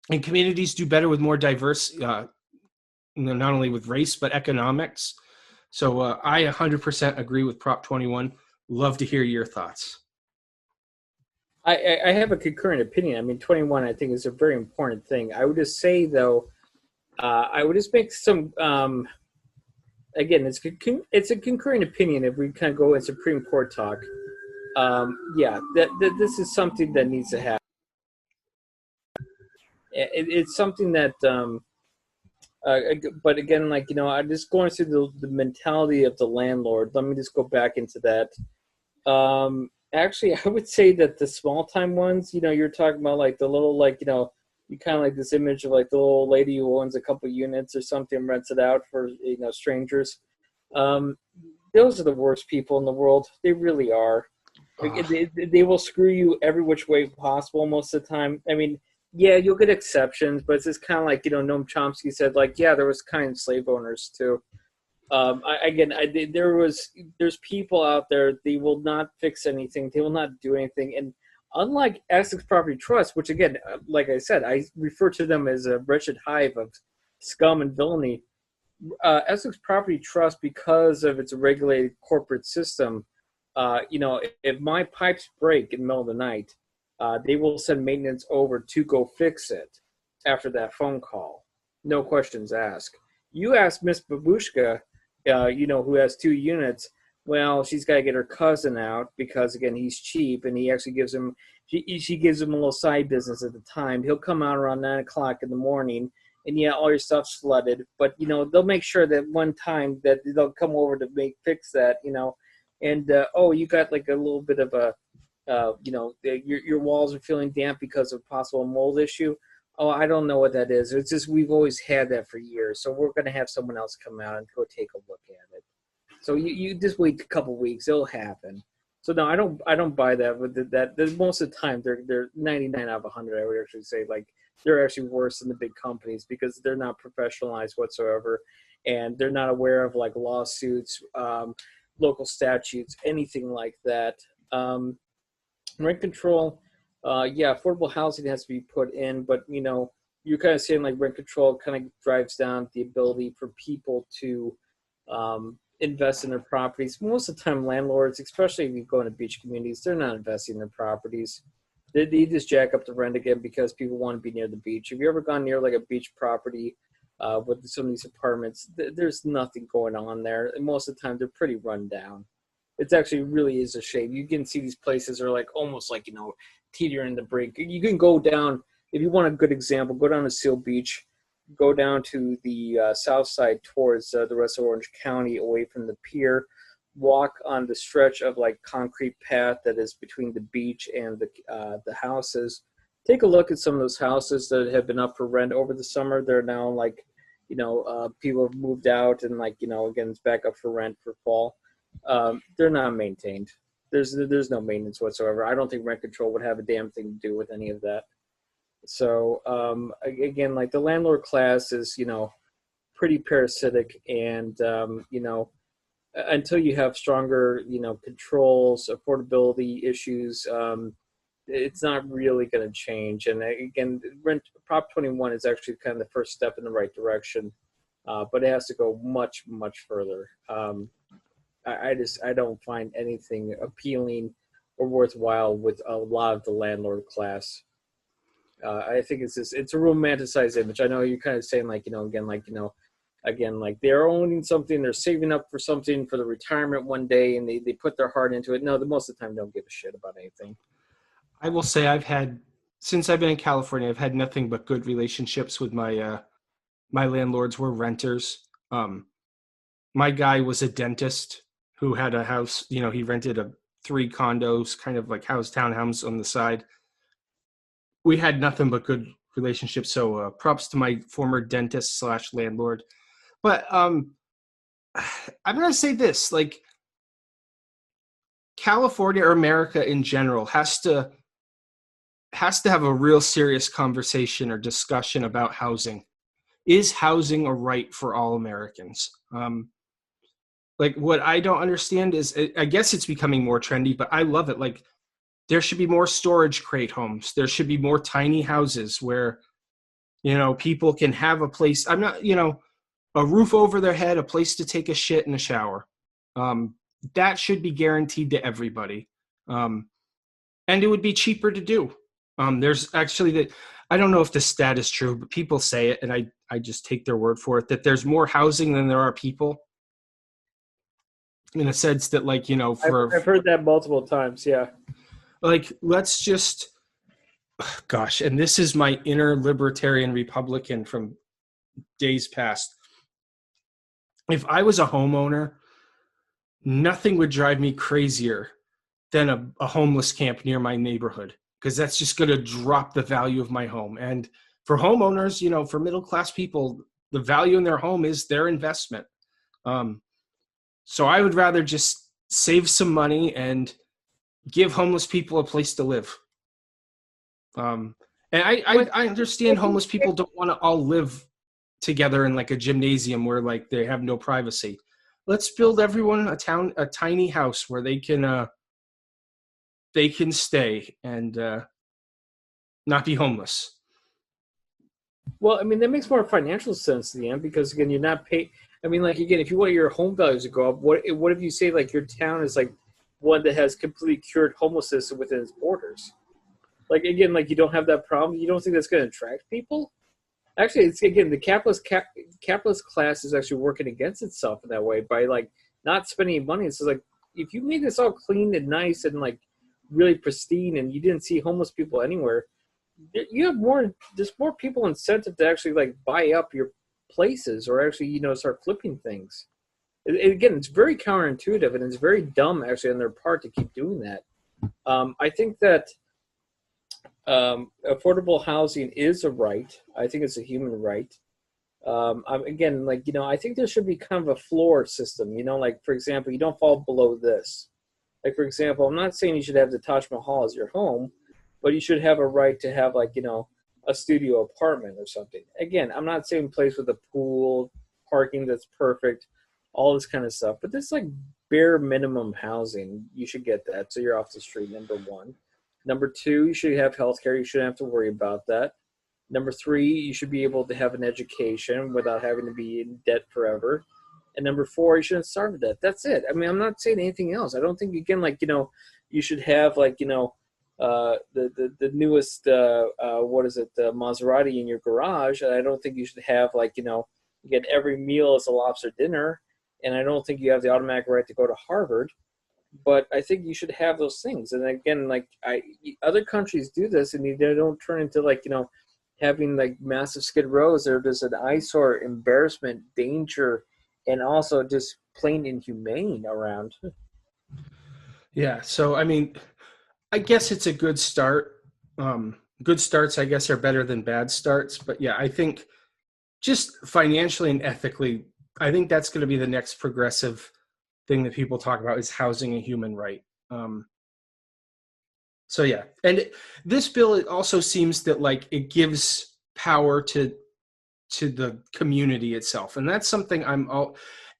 communities do better with more diverse, not only with race, but economics. So I 100% agree with Prop 21. Love to hear your thoughts. I have a concurrent opinion. I mean, 21, I think, is a very important thing. I would just say, though, I would just make some, again, it's a concurrent opinion if we kind of go in Supreme Court talk. That this is something that needs to happen. It's something that, but again, I'm just going through the mentality of the landlord. Let me just go back into that. Actually, I would say that the small time ones, you're talking about like the little, you kind of like this image of like the little lady who owns a couple units or something, rents it out for, strangers. Those are the worst people in the world. They really are. They will screw you every which way possible most of the time. I mean, yeah, you'll get exceptions, but it's just kind of like, Noam Chomsky said, like, yeah, there was kind of slave owners too. There's people out there, they will not fix anything. They will not do anything. And unlike Essex Property Trust, which again, like I said, I refer to them as a wretched hive of scum and villainy. Essex Property Trust, because of its regulated corporate system, if my pipes break in the middle of the night, they will send maintenance over to go fix it after that phone call. No questions asked. You ask Miss Babushka, who has 2 units, well, she's got to get her cousin out because, again, he's cheap, and he actually gives him, she gives him a little side business at the time. He'll come out around 9 o'clock in the morning, and yeah, all your stuff's flooded, but, they'll make sure that one time that they'll come over to fix that, and, you got like a little bit of a, your walls are feeling damp because of possible mold issue. Oh, I don't know what that is. It's just we've always had that for years. So we're going to have someone else come out and go take a look at it. So you just wait a couple weeks. It'll happen. So no, I don't buy that. With that, most of the time they're 99 out of 100. I would actually say like they're actually worse than the big companies because they're not professionalized whatsoever, and they're not aware of like lawsuits, local statutes, anything like that. Rent control. Affordable housing has to be put in, but you're kind of saying like rent control kind of drives down the ability for people to invest in their properties. Most of the time, landlords, especially if you go into beach communities, they're not investing in their properties. They just jack up the rent again because people want to be near the beach. Have you ever gone near like a beach property with some of these apartments? There's nothing going on there. And most of the time, they're pretty run down. It's actually really is a shame. You can see these places are like almost like, teetering the brink. You can go down, if you want a good example, go down to Seal Beach, go down to the south side towards the rest of Orange County away from the pier, walk on the stretch of like concrete path that is between the beach and the houses. Take a look at some of those houses that have been up for rent over the summer. They're now like, people have moved out and like, again, it's back up for rent for fall. They're not maintained. There's no maintenance whatsoever. I don't think rent control would have a damn thing to do with any of that. So again, like the landlord class is, pretty parasitic, and until you have stronger, controls, affordability issues, it's not really going to change. And again, Prop 21 is actually kind of the first step in the right direction, but it has to go much, much further. I don't find anything appealing or worthwhile with a lot of the landlord class. I think it's a romanticized image. I know you're kind of saying like, again, like they're owning something, they're saving up for something for the retirement one day, and they put their heart into it. No, most of the time, don't give a shit about anything. I will say since I've been in California, I've had nothing but good relationships with my landlords. Were renters. My guy was a dentist who had a house. He rented 3 condos, kind of like townhomes on the side. We had nothing but good relationships. So props to my former dentist / landlord. But I'm going to say this, like California or America in general has to have a real serious conversation or discussion about housing. Is housing a right for all Americans? Like what I don't understand is, I guess it's becoming more trendy, but I love it. Like there should be more storage crate homes. There should be more tiny houses where, people can have a place. I'm not, a roof over their head, a place to take a shit and a shower. That should be guaranteed to everybody. And it would be cheaper to do. There's actually I don't know if the stat is true, but people say it, and I just take their word for it, that there's more housing than there are people. In a sense that, like, I've heard that multiple times. Yeah. Like, let's just, gosh, and this is my inner libertarian Republican from days past. If I was a homeowner, nothing would drive me crazier than a homeless camp near my neighborhood, because that's just going to drop the value of my home. And for homeowners, for middle-class people, the value in their home is their investment. So I would rather just save some money and give homeless people a place to live. And I understand homeless people don't want to all live together in like a gymnasium where like they have no privacy. Let's build everyone a tiny house where they can stay and not be homeless. Well, I mean, that makes more financial sense in the end, because again, you're not paid. I mean, like, again, if you want your home values to go up, what if you say like your town is like one that has completely cured homelessness within its borders? Like, again, like you don't have that problem. You don't think that's going to attract people? Actually, it's, again, the capitalist class is actually working against itself in that way by like not spending money. It's like, if you make this all clean and nice and like really pristine, and you didn't see homeless people anywhere, you have there's more people incentive to actually like buy up your places, or actually, start flipping things. Again, it's very counterintuitive, and it's very dumb actually on their part to keep doing that. I think that affordable housing is a right. I think it's a human right. Again, like, I think there should be kind of a floor system, like, for example, you don't fall below this. Like, for example, I'm not saying you should have the Taj Mahal as your home, but you should have a right to have, like, a studio apartment or something. Again, I'm not saying place with a pool, parking that's perfect, all this kind of stuff, but this, like, bare minimum housing, you should get that, so you're off the street, number one. Number two, you should have health care. You shouldn't have to worry about that. Number three, you should be able to have an education without having to be in debt forever. And number four, you shouldn't starve to death. That's it. I mean, I'm not saying anything else. I don't think, again, like, you should have, like, the newest, what is it, Maserati in your garage. And I don't think you should have, like, again, every meal is a lobster dinner. And I don't think you have the automatic right to go to Harvard. But I think you should have those things. And again, like, other countries do this, and they don't turn into, like, having like massive skid rows. They're just an eyesore, embarrassment, danger, and also just plain inhumane around. Yeah. So, I mean, I guess it's a good start. Good starts, I guess, are better than bad starts. But yeah, I think just financially and ethically, I think that's going to be the next progressive thing that people talk about is housing a human right. So yeah, and this bill, it also seems that like it gives power to the community itself, and that's something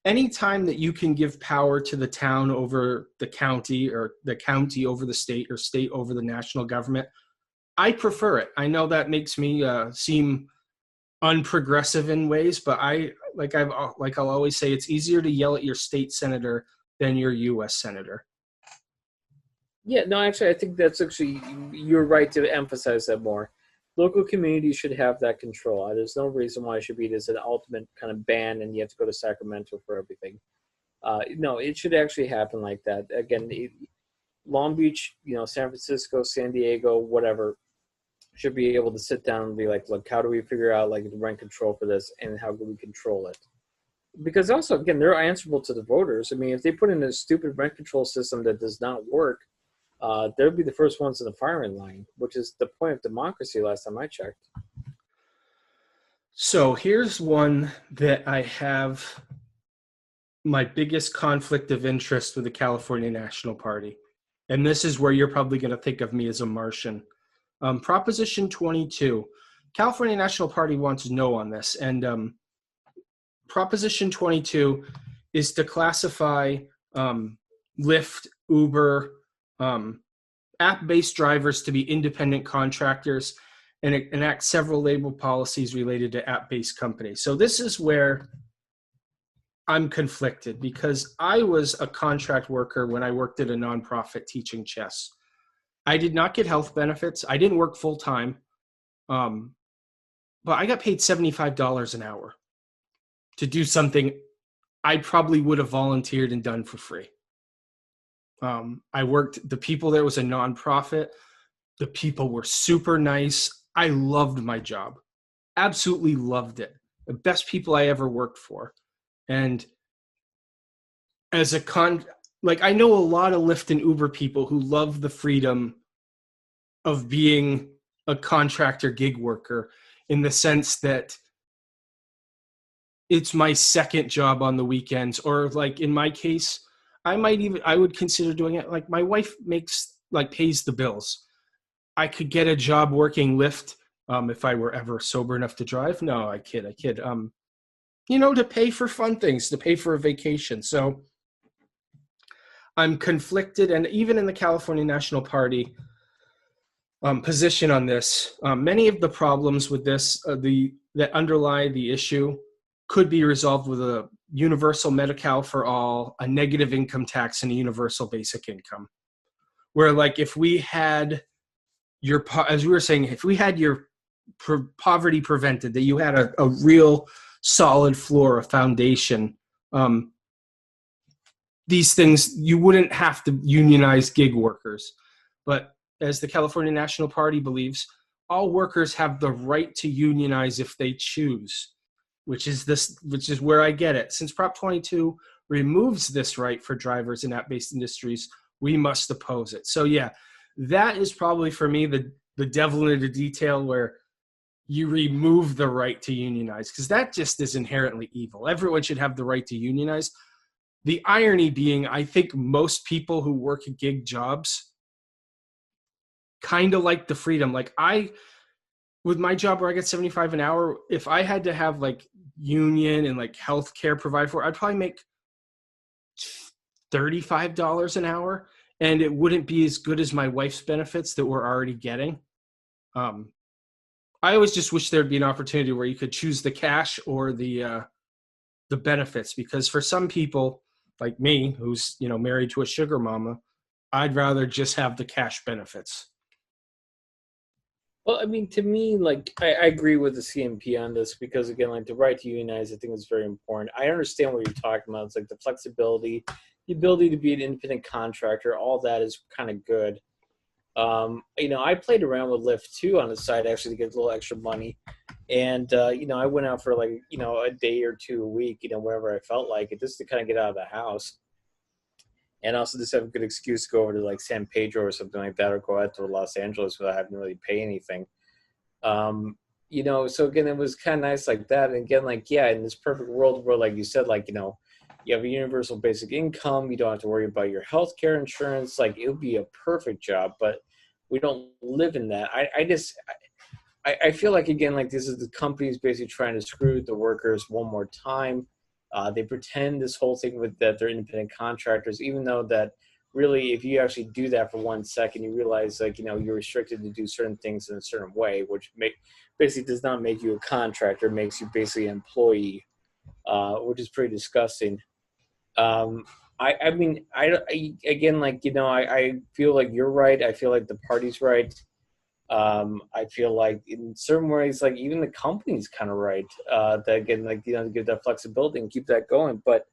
anytime that you can give power to the town over the county, or the county over the state, or state over the national government, I prefer it. I know that makes me seem unprogressive in ways, but I'll always say, it's easier to yell at your state senator than your U.S. senator. Yeah, no, actually, I think that's actually, you're right to emphasize that more. Local communities should have that control. There's no reason why it should be this an ultimate kind of ban and you have to go to Sacramento for everything. No, it should actually happen like that. Again, Long Beach, San Francisco, San Diego, whatever, should be able to sit down and be like, look, how do we figure out like the rent control for this, and how do we control it? Because also, again, they're answerable to the voters. I mean, if they put in a stupid rent control system that does not work, they'll be the first ones in the firing line, which is the point of democracy last time I checked. So here's one that I have my biggest conflict of interest with the California National Party. And this is where you're probably going to think of me as a Martian. Proposition 22. California National Party wants no on this. And Proposition 22 is to classify Lyft, Uber, app-based drivers to be independent contractors, and enact several labor policies related to app-based companies. So this is where I'm conflicted, because I was a contract worker when I worked at a nonprofit teaching chess. I did not get health benefits. I didn't work full-time, but I got paid $75 an hour to do something I probably would have volunteered and done for free. I worked, the people there was a nonprofit. The people were super nice. I loved my job. Absolutely loved it. The best people I ever worked for. And as I know a lot of Lyft and Uber people who love the freedom of being a contractor gig worker, in the sense that it's my second job on the weekends, or like in my case, I would consider doing it. Like, my wife pays the bills. I could get a job working Lyft if I were ever sober enough to drive. No, I kid. To pay for fun things, to pay for a vacation. So I'm conflicted. And even in the California National Party position on this, many of the problems with this, that underlie the issue, could be resolved with a universal Medi-Cal for all, a negative income tax, and a universal basic income. Where, like, if we had as we were saying, if we had your poverty prevented, that you had a real solid floor, a foundation, these things, you wouldn't have to unionize gig workers. But as the California National Party believes, all workers have the right to unionize if they choose, which is where I get it. Since Prop 22 removes this right for drivers in app-based industries, we must oppose it. So yeah, that is probably for me the devil in the detail, where you remove the right to unionize, because that just is inherently evil. Everyone should have the right to unionize. The irony being, I think most people who work gig jobs kind of like the freedom. Like, with my job where I get $75 an hour, if I had to have like union and like healthcare provided for, I'd probably make $35 an hour, and it wouldn't be as good as my wife's benefits that we're already getting. I always just wish there'd be an opportunity where you could choose the cash or the benefits, because for some people like me, who's, you know, married to a sugar mama, I'd rather just have the cash benefits. Well, I mean, to me, like, I agree with the CMP on this because, again, like, the right to unionize, I think is very important. I understand what you're talking about. It's like the flexibility, the ability to be an independent contractor, all that is kind of good. You know, I played around with Lyft too on the side actually to get a little extra money. And, you know, I went out for like, you know, a day or two a week, you know, whenever I felt like it, just to kind of get out of the house. And also just have a good excuse to go over to like San Pedro or something like that, or go out to Los Angeles without having to really pay anything. You know, so again, it was kind of nice like that. And again, like, yeah, in this perfect world where, like you said, like, you know, you have a universal basic income, you don't have to worry about your health care insurance, like it would be a perfect job, but we don't live in that. I feel like, again, like this is the companies basically trying to screw the workers one more time. They pretend this whole thing with that they're independent contractors, even though that really, if you actually do that for 1 second, you realize, like, you know, you're restricted to do certain things in a certain way, which basically does not make you a contractor, makes you basically an employee, which is pretty disgusting. I mean, again, like, you know, I feel like you're right. I feel like the party's right. I feel like in certain ways, like even the company's kind of right. That again, like, you know, to give that flexibility and keep that going. But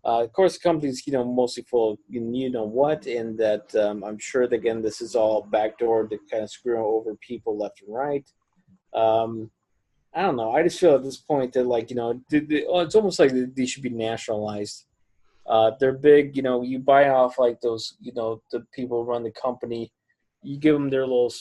of course, the company's, you know, mostly full of you know what, and that I'm sure that, again, this is all backdoor to kind of screw over people left and right. Um, I don't know. I just feel at this point that, like, you know, it's almost like these should be nationalized. They're big, you know, you buy off like those, you know, the people who run the company, you give them their little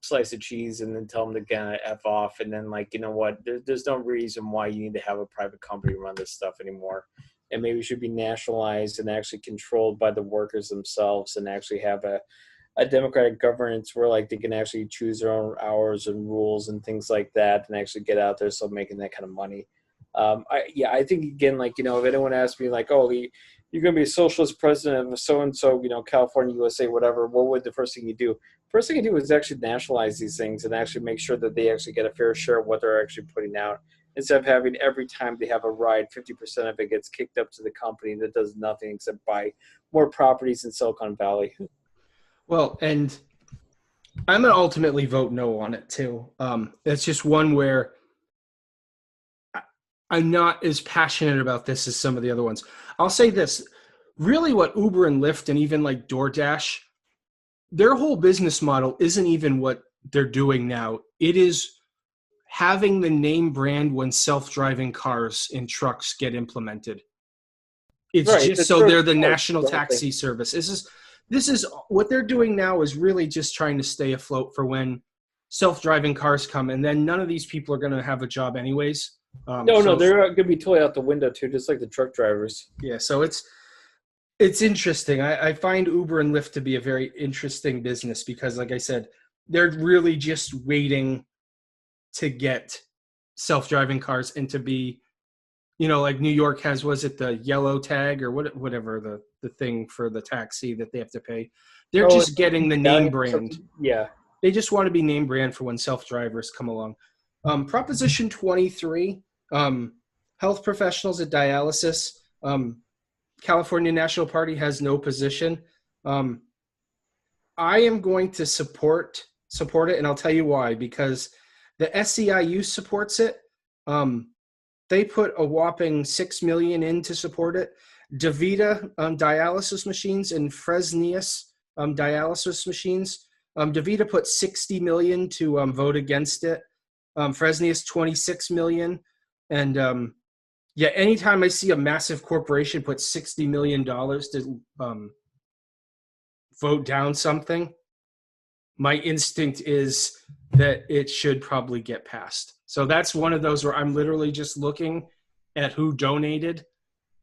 slice of cheese and then tell them to kind of F off. And then, like, you know what, there's no reason why you need to have a private company run this stuff anymore. And maybe it should be nationalized and actually controlled by the workers themselves, and actually have a democratic governance where, like, they can actually choose their own hours and rules and things like that, and actually get out there still making that kind of money. I think, again, like, you know, if anyone asks me like, oh, you're going to be a socialist president of so and so, you know, California, USA, whatever, what would the first thing you do? First thing you do is actually nationalize these things and actually make sure that they actually get a fair share of what they're actually putting out, instead of having every time they have a ride, 50% of it gets kicked up to the company that does nothing except buy more properties in Silicon Valley. Well, and I'm going to ultimately vote no on it too. It's just one where I'm not as passionate about this as some of the other ones. I'll say this, really what Uber and Lyft and even like DoorDash, their whole business model isn't even what they're doing now. It is having the name brand when self-driving cars and trucks get implemented. It's Right. just That's so sort they're of the the national whole thing. taxi service. This is what they're doing now, is really just trying to stay afloat for when self-driving cars come, and then none of these people are going to have a job anyways. No, they're going to be totally out the window too, just like the truck drivers. Yeah, so it's interesting. I find Uber and Lyft to be a very interesting business because, like I said, they're really just waiting to get self-driving cars and to be, you know, like New York has, was it the yellow tag or whatever the thing for the taxi that they have to pay? They're Oh, just getting the name brand. Yeah. They just want to be name brand for when self-drivers come along. Proposition 23, health professionals at dialysis. California National Party has no position. I am going to support it, and I'll tell you why. Because the SEIU supports it. They put a whopping $6 million in to support it. DaVita dialysis machines and Fresenius dialysis machines. DaVita put $60 million to vote against it. Fresenius $26 million, and yeah, anytime I see a massive corporation put $60 million to vote down something, my instinct is that it should probably get passed. So that's one of those where I'm literally just looking at who donated,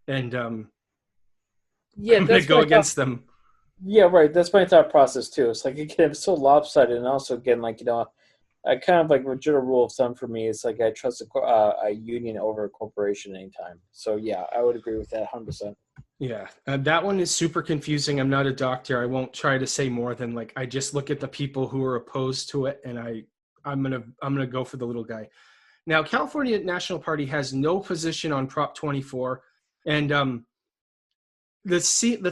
and Yeah, I'm going to go against them. Yeah, right. That's my thought process too. It's like, again, it's so lopsided, and also, again, like, you know, I kind of like a general rule of thumb for me. It's like I trust a union over a corporation anytime. So yeah, I would agree with that 100%. Yeah, that one is super confusing. I'm not a doctor. I won't try to say more than, like, I just look at the people who are opposed to it, and I'm gonna go for the little guy. Now, California National Party has no position on Prop 24, and the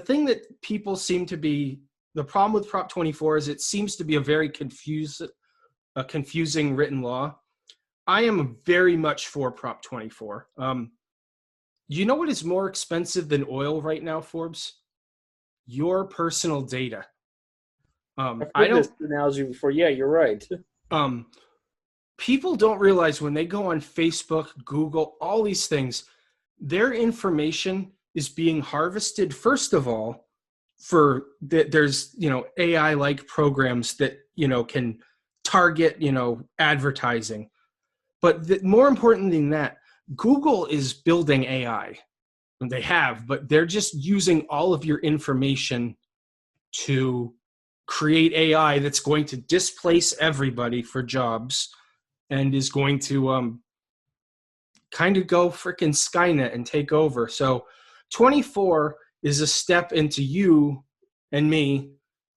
thing that people seem to be the problem with Prop 24 is it seems to be a very confusing written law. I am very much for Prop 24. You know what is more expensive than oil right now, Forbes? Your personal data. I've I heard don't. this analogy before. Yeah, you're right. People don't realize when they go on Facebook, Google, all these things, their information is being harvested. First of all, there's AI like programs that can target advertising, but more important than that, Google is building AI. They have, but they're just using all of your information to create AI that's going to displace everybody for jobs and is going to kind of go freaking Skynet and take over. So 24 is a step into you and me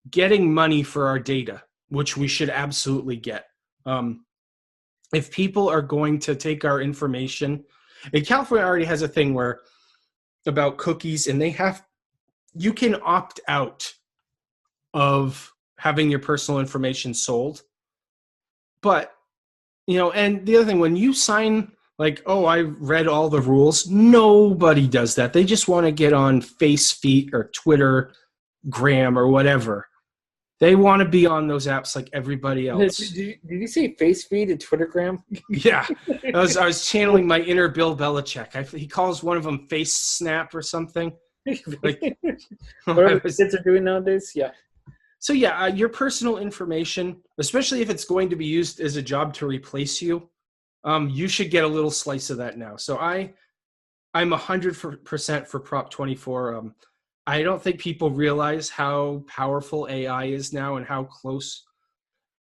getting money for our data, which we should absolutely get. If people are going to take our information, and California already has a thing where about cookies, and you can opt out of having your personal information sold. But, and the other thing, when you sign, like, oh, I read all the rules, nobody does that. They just want to get on FaceFeet or Twitter, Gram, or whatever. They want to be on those apps like everybody else. Did you say FaceFeed and Twittergram? Yeah. I was channeling my inner Bill Belichick. He calls one of them Face Snap or something. Like, Whatever kids are doing nowadays, yeah. So yeah, your personal information, especially if it's going to be used as a job to replace you, you should get a little slice of that now. So I'm 100% for Prop 24. I don't think people realize how powerful AI is now and how close.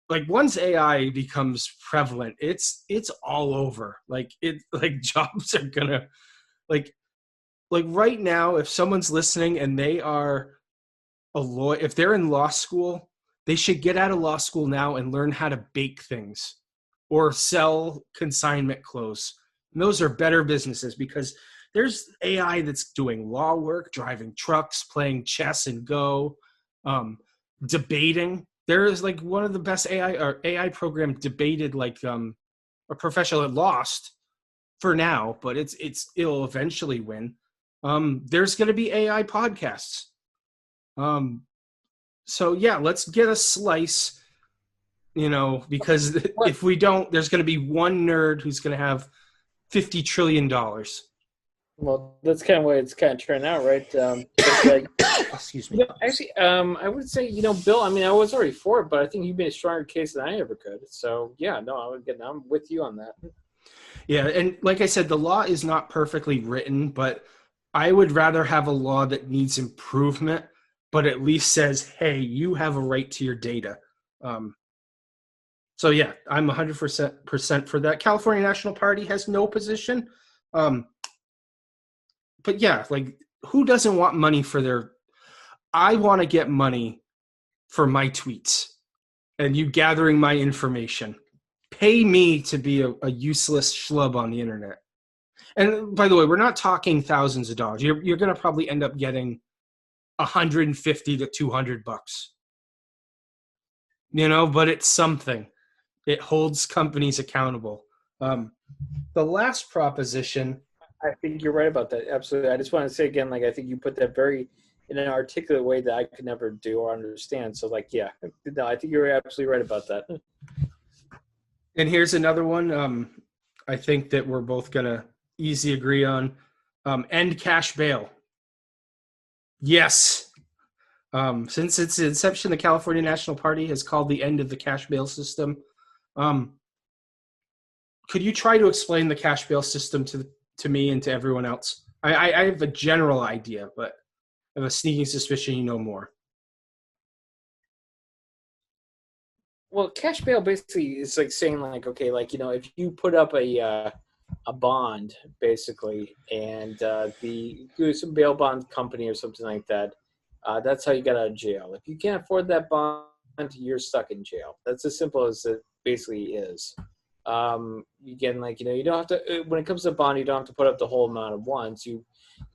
Like once AI becomes prevalent, it's all over. Like jobs are gonna like right now. If someone's listening and they are a lawyer, if they're in law school, they should get out of law school now and learn how to bake things or sell consignment clothes. And those are better businesses because there's AI that's doing law work, driving trucks, playing chess and Go, debating. There is like one of the best AI program debated like a professional that lost for now, but it'll eventually win. There's going to be AI podcasts. So yeah, let's get a slice, because if we don't, there's going to be one nerd who's going to have $50 trillion. Well, that's kind of what it's kind of turning out, right? Excuse me. Actually, I would say, Bill, I mean, I was already for it, but I think you made a stronger case than I ever could. So yeah, no, I'm with you on that. Yeah, and like I said, the law is not perfectly written, but I would rather have a law that needs improvement, but at least says, hey, you have a right to your data. So yeah, I'm 100% for that. California National Party has no position. But yeah, like who doesn't want money for I want to get money for my tweets and you gathering my information. Pay me to be a useless schlub on the internet. And by the way, we're not talking thousands of dollars. You're going to probably end up getting $150 to $200, but it's something. It holds companies accountable. The last proposition. I think you're right about that. Absolutely. I just want to say again, like, I think you put that in an articulate way that I could never do or understand. So like, yeah, no, I think you're absolutely right about that. And here's another one. I think that we're both going to easy agree on. End cash bail. Yes. Since its inception, the California National Party has called the end of the cash bail system. Could you try to explain the cash bail system to me and to everyone else? I have a general idea, but I have a sneaking suspicion you know more. Well, cash bail basically is like saying like, okay, like, if you put up a bond basically, and some bail bond company or something like that, that's how you get out of jail. If you can't afford that bond, you're stuck in jail. That's as simple as basically is. Again, like, you don't have to, when it comes to bond, you don't have to put up the whole amount at once. You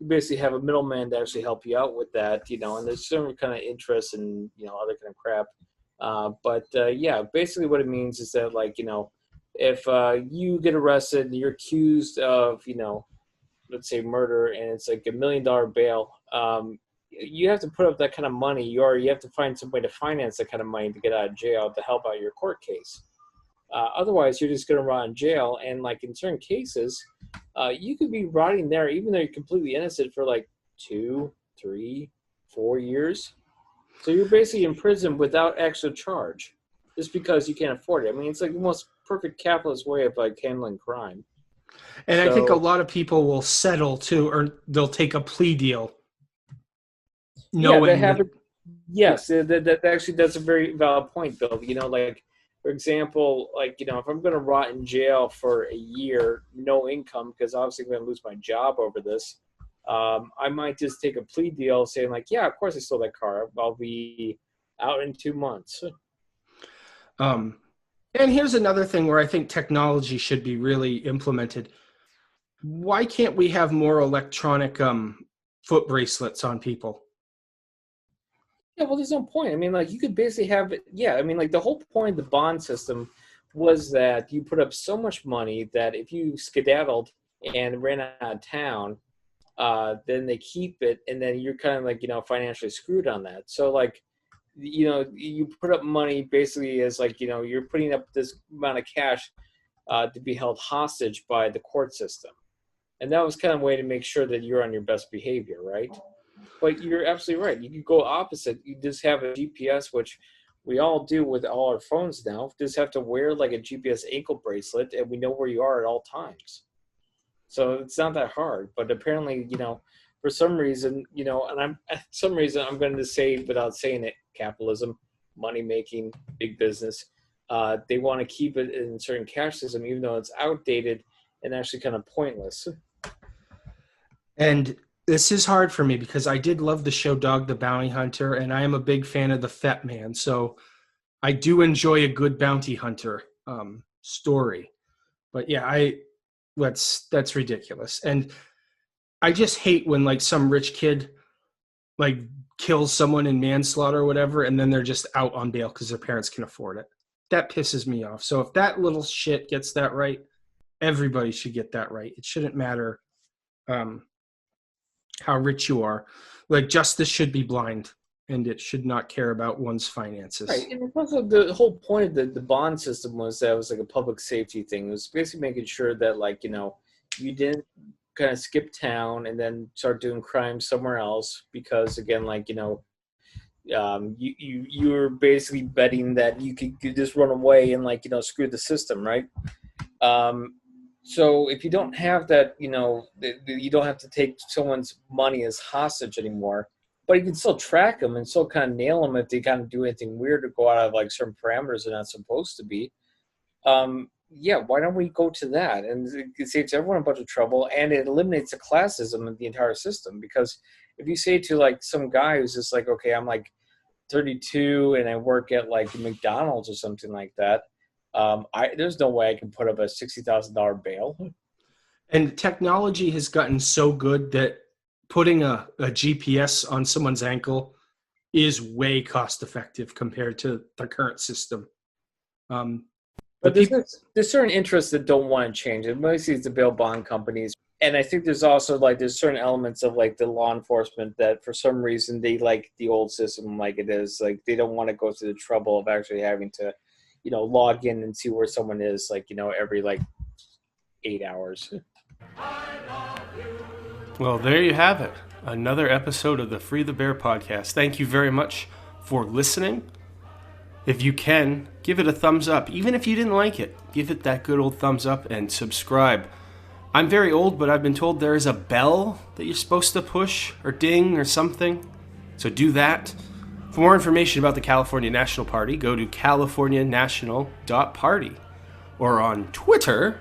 basically have a middleman to actually help you out with that, and there's certain kind of interest and, other kind of crap. But basically what it means is that, like, if you get arrested and you're accused of, let's say murder, and it's like $1 million bail, you have to put up that kind of money. You have to find some way to finance that kind of money to get out of jail to help out your court case. Otherwise, you're just going to rot in jail. And like in certain cases, you could be rotting there even though you're completely innocent for like 2, 3, 4 years. So you're basically in prison without extra charge just because you can't afford it. I mean, it's like the most perfect capitalist way of like handling crime. And I think a lot of people will settle too, or they'll take a plea deal. They have it. Yes, that's a very valid point, Bill. Like, for example, like, if I'm going to rot in jail for a year, no income, because obviously I'm going to lose my job over this, I might just take a plea deal saying like, yeah, of course I stole that car. I'll be out in 2 months. And here's another thing where I think technology should be really implemented. Why can't we have more electronic foot bracelets on people? Yeah, well, there's no point. I mean, like, you could basically have it. Yeah, I mean, like, the whole point of the bond system was that you put up so much money that if you skedaddled and ran out of town, then they keep it, and then you're kind of like, financially screwed on that. So, like, you put up money basically as like, you're putting up this amount of cash to be held hostage by the court system. And that was kind of a way to make sure that you're on your best behavior, right? But you're absolutely right. You can go opposite. You just have a GPS, which we all do with all our phones now. Just have to wear like a GPS ankle bracelet, and we know where you are at all times. So it's not that hard. But apparently, for some reason, and I'm going to say, without saying it, capitalism, money making, big business, they want to keep it in a certain cash system, even though it's outdated and actually kind of pointless. And this is hard for me because I did love the show Dog the Bounty Hunter, and I am a big fan of the Fat Man. So I do enjoy a good bounty hunter story. But yeah, that's ridiculous. And I just hate when like some rich kid like kills someone in manslaughter or whatever, and then they're just out on bail because their parents can afford it. That pisses me off. So if that little shit gets that right, everybody should get that right. It shouldn't matter how rich you are. Like, justice should be blind, and it should not care about one's finances. Right, and also the whole point of the bond system was that it was like a public safety thing. It was basically making sure that, like, you didn't kind of skip town and then start doing crime somewhere else because, again, like, you were basically betting that you could just run away and, like, screw the system, right? So if you don't have that, you don't have to take someone's money as hostage anymore, but you can still track them and still kind of nail them if they kind of do anything weird or go out of like certain parameters they're not supposed to be. Why don't we go to that? And it saves everyone a bunch of trouble, and it eliminates the classism of the entire system. Because if you say to like some guy who's just like, okay, I'm like 32 and I work at like McDonald's or something like that, there's no way I can put up a $60,000 bail. And technology has gotten so good that putting a GPS on someone's ankle is way cost effective compared to the current system. But there's certain interests that don't want to change it. Mostly it's the bail bond companies. And I think there's also like there's certain elements of like the law enforcement that for some reason they like the old system like it is. Like they don't want to go through the trouble of actually having to log in and see where someone is, like, every like 8 hours. Well, there you have it. Another episode of the Free the Bear podcast. Thank you very much for listening. If you can, give it a thumbs up. Even if you didn't like it, give it that good old thumbs up and subscribe. I'm very old, but I've been told there is a bell that you're supposed to push or ding or something. So do that. For more information about the California National Party, go to californianational.party or on Twitter,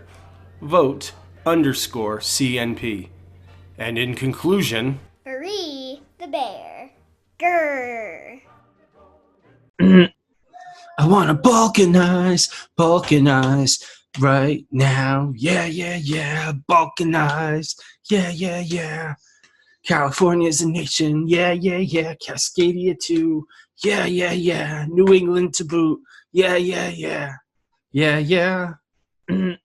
vote_CNP. And in conclusion, Free the bear. Grrr. I want to balkanize right now. Yeah, yeah, yeah. Balkanize. Yeah, yeah, yeah. California's a nation. Yeah, yeah, yeah. Cascadia too. Yeah, yeah, yeah. New England to boot. Yeah, yeah, yeah. Yeah, yeah.